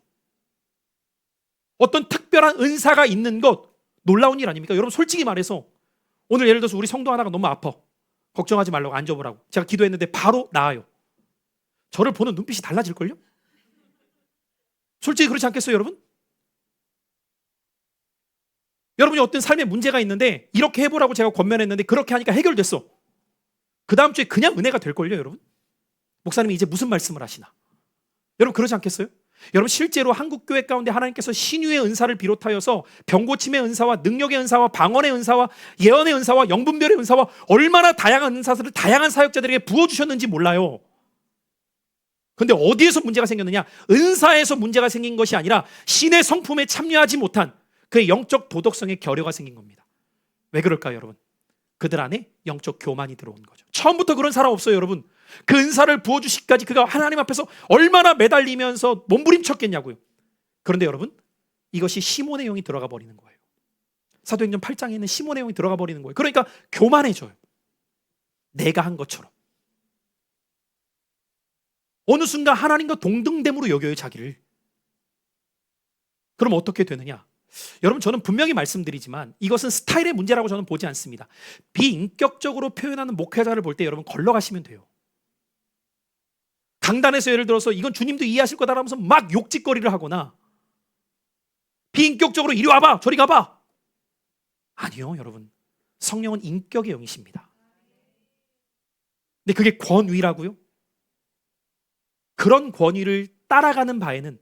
Speaker 1: 어떤 특별한 은사가 있는 것 놀라운 일 아닙니까? 여러분, 솔직히 말해서 오늘 예를 들어서 우리 성도 하나가 너무 아파. 걱정하지 말라고 앉아보라고 제가 기도했는데 바로 나아요. 저를 보는 눈빛이 달라질걸요? 솔직히 그렇지 않겠어요, 여러분? 여러분이 어떤 삶에 문제가 있는데 이렇게 해보라고 제가 권면했는데 그렇게 하니까 해결됐어. 그 다음 주에 그냥 은혜가 될걸요, 여러분? 목사님이 이제 무슨 말씀을 하시나? 여러분, 그러지 않겠어요? 여러분, 실제로 한국교회 가운데 하나님께서 신유의 은사를 비롯하여서 병고침의 은사와 능력의 은사와 방언의 은사와 예언의 은사와 영분별의 은사와 얼마나 다양한 은사들을 다양한 사역자들에게 부어주셨는지 몰라요. 그런데 어디에서 문제가 생겼느냐? 은사에서 문제가 생긴 것이 아니라 신의 성품에 참여하지 못한 그의 영적 도덕성의 결여가 생긴 겁니다. 왜 그럴까요, 여러분? 그들 안에 영적 교만이 들어온 거죠. 처음부터 그런 사람 없어요, 여러분. 그 은사를 부어주시기까지 그가 하나님 앞에서 얼마나 매달리면서 몸부림쳤겠냐고요. 그런데 여러분, 이것이 시몬의 영이 들어가 버리는 거예요. 사도행전 8장에 있는 시몬의 영이 들어가 버리는 거예요. 그러니까 교만해져요. 내가 한 것처럼. 어느 순간 하나님과 동등됨으로 여겨요, 자기를. 그럼 어떻게 되느냐? 여러분, 저는 분명히 말씀드리지만 이것은 스타일의 문제라고 저는 보지 않습니다. 비인격적으로 표현하는 목회자를 볼 때 여러분 걸러가시면 돼요. 강단에서 예를 들어서 이건 주님도 이해하실 거다라면서 막 욕짓거리를 하거나 비인격적으로 이리 와봐 저리 가봐. 아니요, 여러분. 성령은 인격의 영이십니다. 근데 그게 권위라고요? 그런 권위를 따라가는 바에는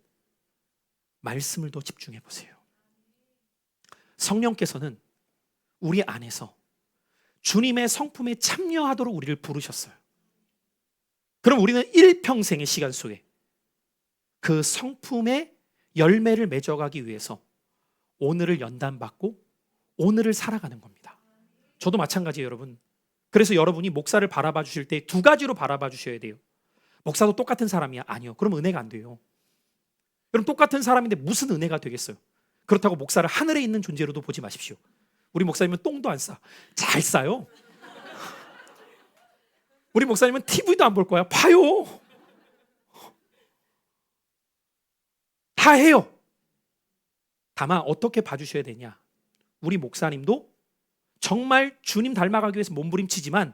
Speaker 1: 말씀을 더 집중해 보세요. 성령께서는 우리 안에서 주님의 성품에 참여하도록 우리를 부르셨어요. 그럼 우리는 일평생의 시간 속에 그 성품의 열매를 맺어가기 위해서 오늘을 연단받고 오늘을 살아가는 겁니다. 저도 마찬가지예요, 여러분. 그래서 여러분이 목사를 바라봐 주실 때 두 가지로 바라봐 주셔야 돼요. 목사도 똑같은 사람이야? 아니요. 그럼 은혜가 안 돼요. 그럼 똑같은 사람인데 무슨 은혜가 되겠어요? 그렇다고 목사를 하늘에 있는 존재로도 보지 마십시오. 우리 목사님은 똥도 안 싸. 잘 싸요. 우리 목사님은 TV도 안 볼 거야. 봐요. 다 해요. 다만 어떻게 봐주셔야 되냐? 우리 목사님도 정말 주님 닮아가기 위해서 몸부림치지만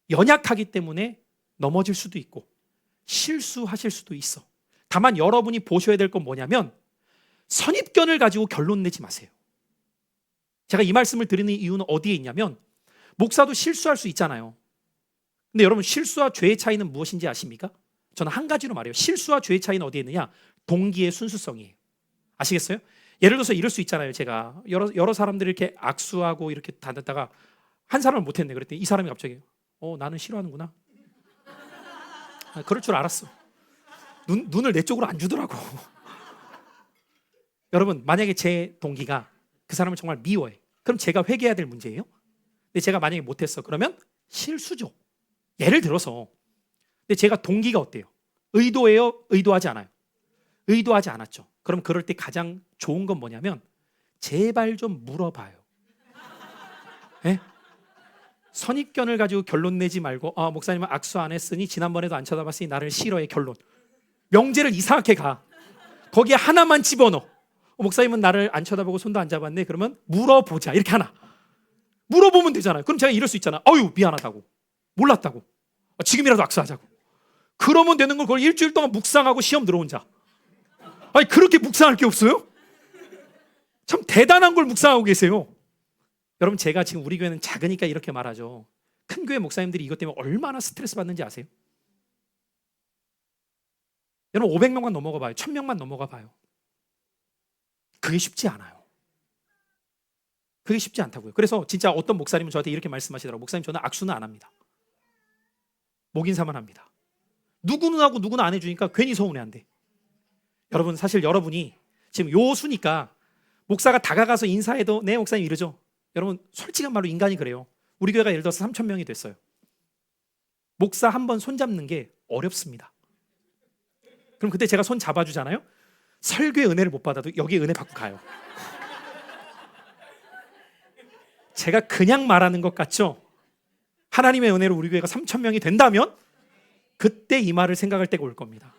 Speaker 1: 연약하기 때문에 넘어질 수도 있고 실수하실 수도 있어. 다만 여러분이 보셔야 될 건 뭐냐면 선입견을 가지고 결론 내지 마세요. 제가 이 말씀을 드리는 이유는 어디에 있냐면 목사도 실수할 수 있잖아요. 근데 여러분, 실수와 죄의 차이는 무엇인지 아십니까? 저는 한 가지로 말해요. 실수와 죄의 차이는 어디에 있느냐? 동기의 순수성이에요. 아시겠어요? 예를 들어서 이럴 수 있잖아요. 제가 여러 사람들이 이렇게 악수하고 이렇게 다녔다가 한 사람을 못했네. 그랬더니 이 사람이 갑자기 나는 싫어하는구나. 그럴 줄 알았어. 눈을 내 쪽으로 안 주더라고. 여러분, 만약에 제 동기가 그 사람을 정말 미워해. 그럼 제가 회개해야 될 문제예요? 근데 제가 만약에 못했어. 그러면 실수죠. 예를 들어서. 근데 제가 동기가 어때요? 의도해요? 의도하지 않아요? 의도하지 않았죠. 그럼 그럴 때 가장 좋은 건 뭐냐면 제발 좀 물어봐요. 네? 선입견을 가지고 결론 내지 말고 목사님은 악수 안 했으니 지난번에도 안 쳐다봤으니 나를 싫어해. 결론. 명제를 이상하게 가. 거기에 하나만 집어넣어. 목사님은 나를 안 쳐다보고 손도 안 잡았네. 그러면 물어보자. 이렇게 하나. 물어보면 되잖아요. 그럼 제가 이럴 수 있잖아. 아유, 미안하다고. 몰랐다고. 지금이라도 악수하자고. 그러면 되는 걸 그걸 일주일 동안 묵상하고 시험 들어온 자. 아니, 그렇게 묵상할 게 없어요? 참 대단한 걸 묵상하고 계세요. 여러분, 제가 지금 우리 교회는 작으니까 이렇게 말하죠. 큰 교회 목사님들이 이것 때문에 얼마나 스트레스 받는지 아세요? 여러분, 500명만 넘어가 봐요. 1000명만 넘어가 봐요. 그게 쉽지 않아요. 그게 쉽지 않다고요. 그래서 진짜 어떤 목사님은 저한테 이렇게 말씀하시더라고요. 목사님, 저는 악수는 안 합니다. 목인사만 합니다. 누구는 하고 누구는 안 해주니까 괜히 서운해한대. 여러분, 사실 여러분이 지금 요수니까 목사가 다가가서 인사해도 네 목사님 이러죠. 여러분, 솔직한 말로 인간이 그래요. 우리 교회가 예를 들어서 3000명이 됐어요. 목사 한 번 손잡는 게 어렵습니다. 그럼 그때 제가 손 잡아주잖아요. 설교의 은혜를 못 받아도 여기 은혜 받고 가요. 제가 그냥 말하는 것 같죠? 하나님의 은혜로 우리 교회가 3000명이 된다면 그때 이 말을 생각할 때가 올 겁니다.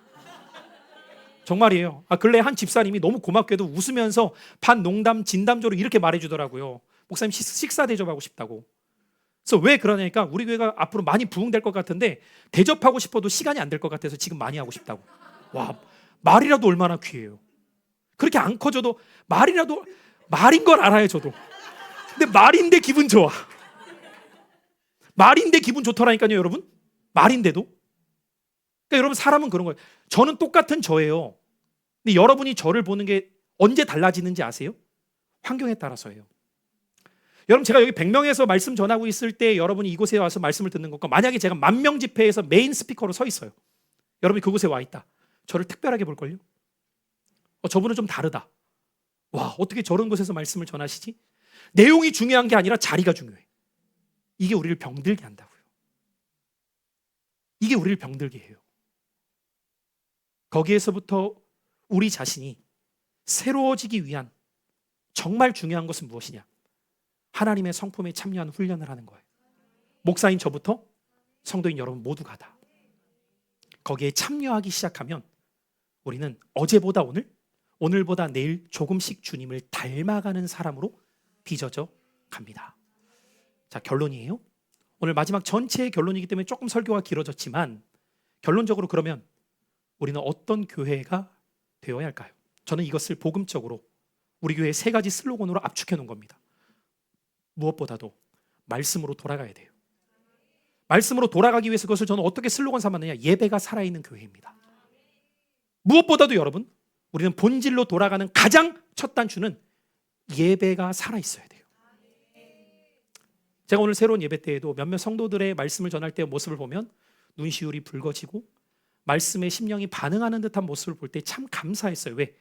Speaker 1: 정말이에요. 근래 한 집사님이 너무 고맙게도 웃으면서 반 농담 진담조로 이렇게 말해주더라고요. 목사님 식사 대접하고 싶다고. 그래서 왜 그러냐니까 우리 교회가 앞으로 많이 부흥될 것 같은데 대접하고 싶어도 시간이 안 될 것 같아서 지금 많이 하고 싶다고. 와, 말이라도 얼마나 귀해요. 그렇게 안 커져도 말이라도 말인 걸 알아요, 저도. 근데 말인데 기분 좋아. 말인데 기분 좋더라니까요, 여러분. 말인데도. 그러니까 여러분, 사람은 그런 거예요. 저는 똑같은 저예요. 근데 여러분이 저를 보는 게 언제 달라지는지 아세요? 환경에 따라서예요. 여러분, 제가 여기 100명에서 말씀 전하고 있을 때 여러분이 이곳에 와서 말씀을 듣는 것과 만약에 제가 10,000명 집회에서 메인 스피커로 서 있어요. 여러분이 그곳에 와 있다. 저를 특별하게 볼걸요? 저분은 좀 다르다. 와, 어떻게 저런 곳에서 말씀을 전하시지? 내용이 중요한 게 아니라 자리가 중요해. 이게 우리를 병들게 한다고요. 이게 우리를 병들게 해요. 거기에서부터 우리 자신이 새로워지기 위한 정말 중요한 것은 무엇이냐? 하나님의 성품에 참여하는 훈련을 하는 거예요. 목사인 저부터 성도인 여러분 모두가 다 거기에 참여하기 시작하면 우리는 어제보다 오늘, 오늘보다 내일 조금씩 주님을 닮아가는 사람으로 빚어져 갑니다. 자, 결론이에요. 오늘 마지막 전체의 결론이기 때문에 조금 설교가 길어졌지만 결론적으로 그러면 우리는 어떤 교회가 되어야 할까요? 저는 이것을 복음적으로 우리 교회의 3가지 슬로건으로 압축해 놓은 겁니다. 무엇보다도 말씀으로 돌아가야 돼요. 말씀으로 돌아가기 위해서 그것을 저는 어떻게 슬로건 삼았느냐? 예배가 살아있는 교회입니다. 무엇보다도 여러분, 우리는 본질로 돌아가는 가장 첫 단추는 예배가 살아있어야 돼요. 제가 오늘 새로운 예배 때에도 몇몇 성도들의 말씀을 전할 때의 모습을 보면 눈시울이 붉어지고 말씀에 심령이 반응하는 듯한 모습을 볼 때 참 감사했어요. 왜?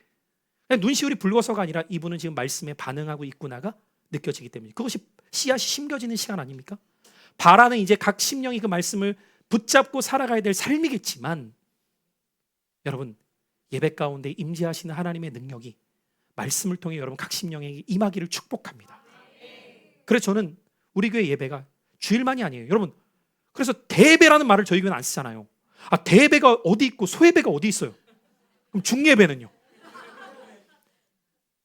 Speaker 1: 그냥 눈시울이 붉어서가 아니라 이분은 지금 말씀에 반응하고 있구나가 느껴지기 때문에. 그것이 씨앗이 심겨지는 시간 아닙니까? 바라는 이제 각 심령이 그 말씀을 붙잡고 살아가야 될 삶이겠지만 여러분, 예배 가운데 임재하시는 하나님의 능력이 말씀을 통해 여러분 각 심령에게 임하기를 축복합니다. 그래서 저는 우리 교회 예배가 주일만이 아니에요. 여러분, 그래서 대예배라는 말을 저희 교회는 안 쓰잖아요. 아, 대예배가 어디 있고 소예배가 어디 있어요? 그럼 중예배는요?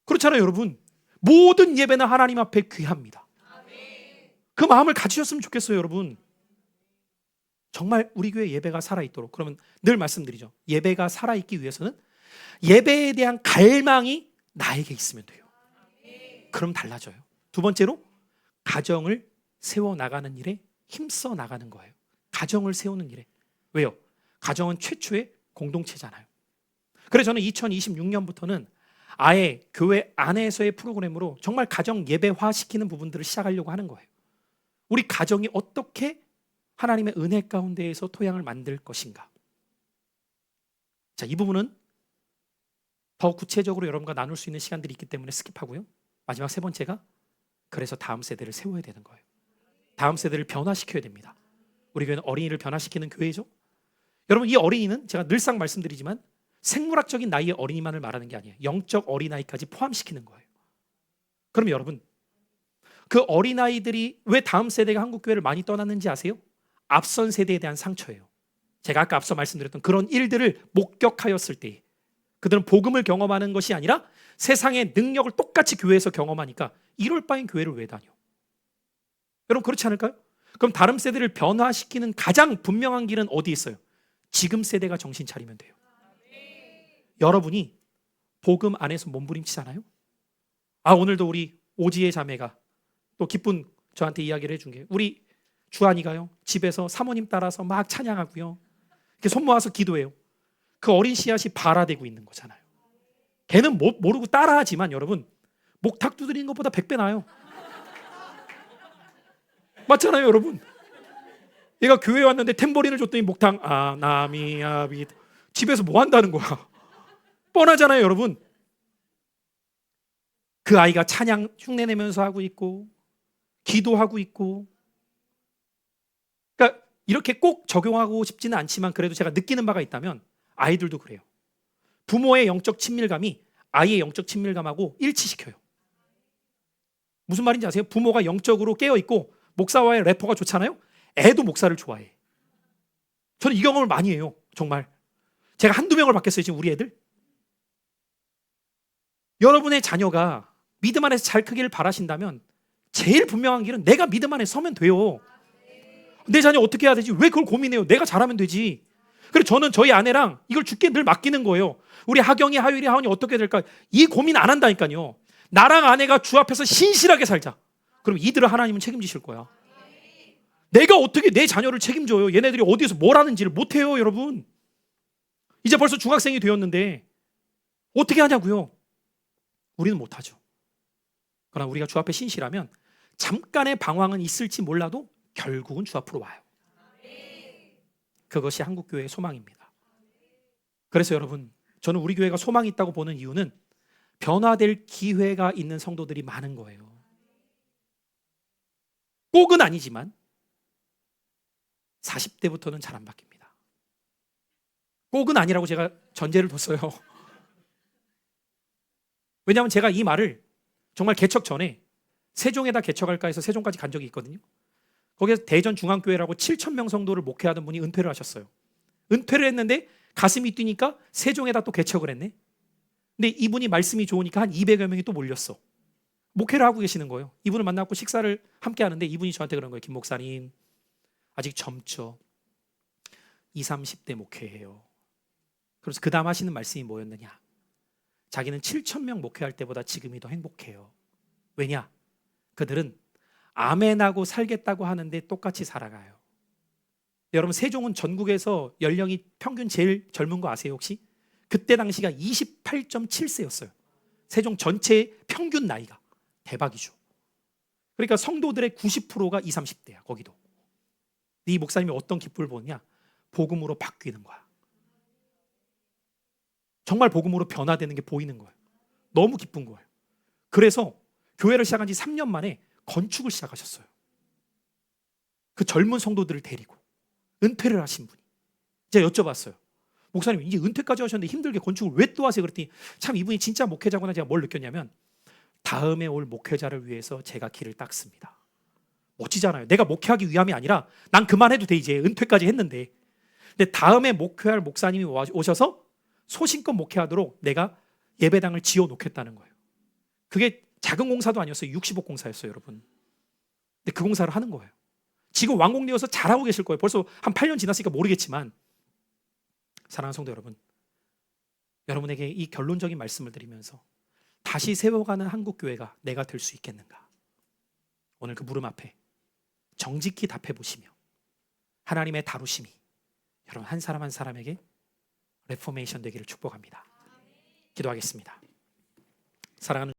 Speaker 1: 그렇잖아요, 여러분. 모든 예배는 하나님 앞에 귀합니다. 그 마음을 가지셨으면 좋겠어요, 여러분. 정말 우리 교회 예배가 살아있도록. 그러면 늘 말씀드리죠. 예배가 살아있기 위해서는 예배에 대한 갈망이 나에게 있으면 돼요. 그럼 달라져요. 두 번째로 가정을 세워나가는 일에 힘써 나가는 거예요. 가정을 세우는 일에. 왜요? 가정은 최초의 공동체잖아요. 그래서 저는 2026년부터는 아예 교회 안에서의 프로그램으로 정말 가정 예배화시키는 부분들을 시작하려고 하는 거예요. 우리 가정이 어떻게 하나님의 은혜 가운데에서 토양을 만들 것인가. 자, 이 부분은 더 구체적으로 여러분과 나눌 수 있는 시간들이 있기 때문에 스킵하고요. 마지막 3번째가 그래서 다음 세대를 세워야 되는 거예요. 다음 세대를 변화시켜야 됩니다. 우리 교회는 어린이를 변화시키는 교회죠. 여러분, 이 어린이는 제가 늘상 말씀드리지만 생물학적인 나이의 어린이만을 말하는 게 아니에요. 영적 어린아이까지 포함시키는 거예요. 그럼 여러분, 그 어린아이들이 왜 다음 세대가 한국교회를 많이 떠났는지 아세요? 앞선 세대에 대한 상처예요. 제가 아까 앞서 말씀드렸던 그런 일들을 목격하였을 때 그들은 복음을 경험하는 것이 아니라 세상의 능력을 똑같이 교회에서 경험하니까 이럴 바엔 교회를 왜 다녀? 여러분, 그렇지 않을까요? 그럼 다른 세대를 변화시키는 가장 분명한 길은 어디 있어요? 지금 세대가 정신 차리면 돼요. 여러분이 복음 안에서 몸부림치잖아요. 아, 오늘도 우리 오지의 자매가 또 기쁜 저한테 이야기를 해준 게 우리 주한이가요 집에서 사모님 따라서 막 찬양하고요 이렇게 손 모아서 기도해요. 그 어린 씨앗이 발화되고 있는 거잖아요. 걔는 모르고 따라하지만 여러분 목탁 두드리는 것보다 100배 나아요. 맞잖아요, 여러분. 얘가 교회에 왔는데 탬버린을 줬더니 목탁 나미아비 집에서 뭐 한다는 거야. 뻔하잖아요, 여러분. 그 아이가 찬양 흉내내면서 하고 있고 기도하고 있고. 그러니까 이렇게 꼭 적용하고 싶지는 않지만 그래도 제가 느끼는 바가 있다면 아이들도 그래요. 부모의 영적 친밀감이 아이의 영적 친밀감하고 일치시켜요. 무슨 말인지 아세요? 부모가 영적으로 깨어있고 목사와의 래퍼가 좋잖아요. 애도 목사를 좋아해. 저는 이 경험을 많이 해요. 정말. 제가 한두 명을 받겠어요, 지금 우리 애들. 여러분의 자녀가 믿음 안에서 잘 크기를 바라신다면 제일 분명한 길은 내가 믿음 안에 서면 돼요. 내 자녀 어떻게 해야 되지? 왜 그걸 고민해요? 내가 잘하면 되지. 그래서 저는 저희 아내랑 이걸 주께 늘 맡기는 거예요. 우리 하경이, 하율이, 하원이 어떻게 될까? 이 고민 안 한다니까요. 나랑 아내가 주 앞에서 신실하게 살자. 그럼 이들을 하나님은 책임지실 거야. 내가 어떻게 내 자녀를 책임져요? 얘네들이 어디에서 뭘 하는지를 못해요, 여러분. 이제 벌써 중학생이 되었는데 어떻게 하냐고요? 우리는 못하죠. 그러나 우리가 주 앞에 신실하면 잠깐의 방황은 있을지 몰라도 결국은 주 앞으로 와요. 그것이 한국교회의 소망입니다. 그래서 여러분, 저는 우리 교회가 소망이 있다고 보는 이유는 변화될 기회가 있는 성도들이 많은 거예요. 꼭은 아니지만 40대부터는 잘 안 바뀝니다. 꼭은 아니라고 제가 전제를 뒀어요. 왜냐하면 제가 이 말을 정말 개척 전에 세종에다 개척할까 해서 세종까지 간 적이 있거든요. 거기서 대전중앙교회라고 7,000명 성도를 목회하던 분이 은퇴를 하셨어요. 은퇴를 했는데 가슴이 뛰니까 세종에다 또 개척을 했네. 근데 이분이 말씀이 좋으니까 한 200여 명이 또 몰렸어. 목회를 하고 계시는 거예요. 이분을 만나고 식사를 함께 하는데 이분이 저한테 그런 거예요. 김 목사님, 아직 젊죠. 20, 30대 목회해요. 그래서 그 다음 하시는 말씀이 뭐였느냐? 자기는 7,000명 목회할 때보다 지금이 더 행복해요. 왜냐? 그들은 아멘하고 살겠다고 하는데 똑같이 살아가요. 여러분, 세종은 전국에서 연령이 평균 제일 젊은 거 아세요 혹시? 그때 당시가 28.7세였어요. 세종 전체의 평균 나이가. 대박이죠. 그러니까 성도들의 90%가 20, 30대야 거기도. 이 목사님이 어떤 기쁨을 보느냐? 복음으로 바뀌는 거야. 정말 복음으로 변화되는 게 보이는 거예요. 너무 기쁜 거예요. 그래서 교회를 시작한 지 3년 만에 건축을 시작하셨어요. 그 젊은 성도들을 데리고 은퇴를 하신 분이. 제가 여쭤봤어요. 목사님, 이제 은퇴까지 하셨는데 힘들게 건축을 왜 또 하세요? 그랬더니 참 이분이 진짜 목회자구나. 제가 뭘 느꼈냐면 다음에 올 목회자를 위해서 제가 길을 닦습니다. 멋지잖아요. 내가 목회하기 위함이 아니라 난 그만해도 돼 이제 은퇴까지 했는데. 근데 다음에 목회할 목사님이 오셔서 소신껏 목회하도록 내가 예배당을 지어 놓겠다는 거예요. 그게 작은 공사도 아니었어요. 60억 공사였어요, 여러분. 근데 그 공사를 하는 거예요. 지금 완공되어서 잘하고 계실 거예요. 벌써 한 8년 지났으니까 모르겠지만, 사랑하는 성도 여러분, 여러분에게 이 결론적인 말씀을 드리면서 다시 세워가는 한국교회가 내가 될 수 있겠는가? 오늘 그 물음 앞에 정직히 답해 보시며 하나님의 다루심이 여러분 한 사람 한 사람에게 레포메이션 되기를 축복합니다. 기도하겠습니다. 사랑하는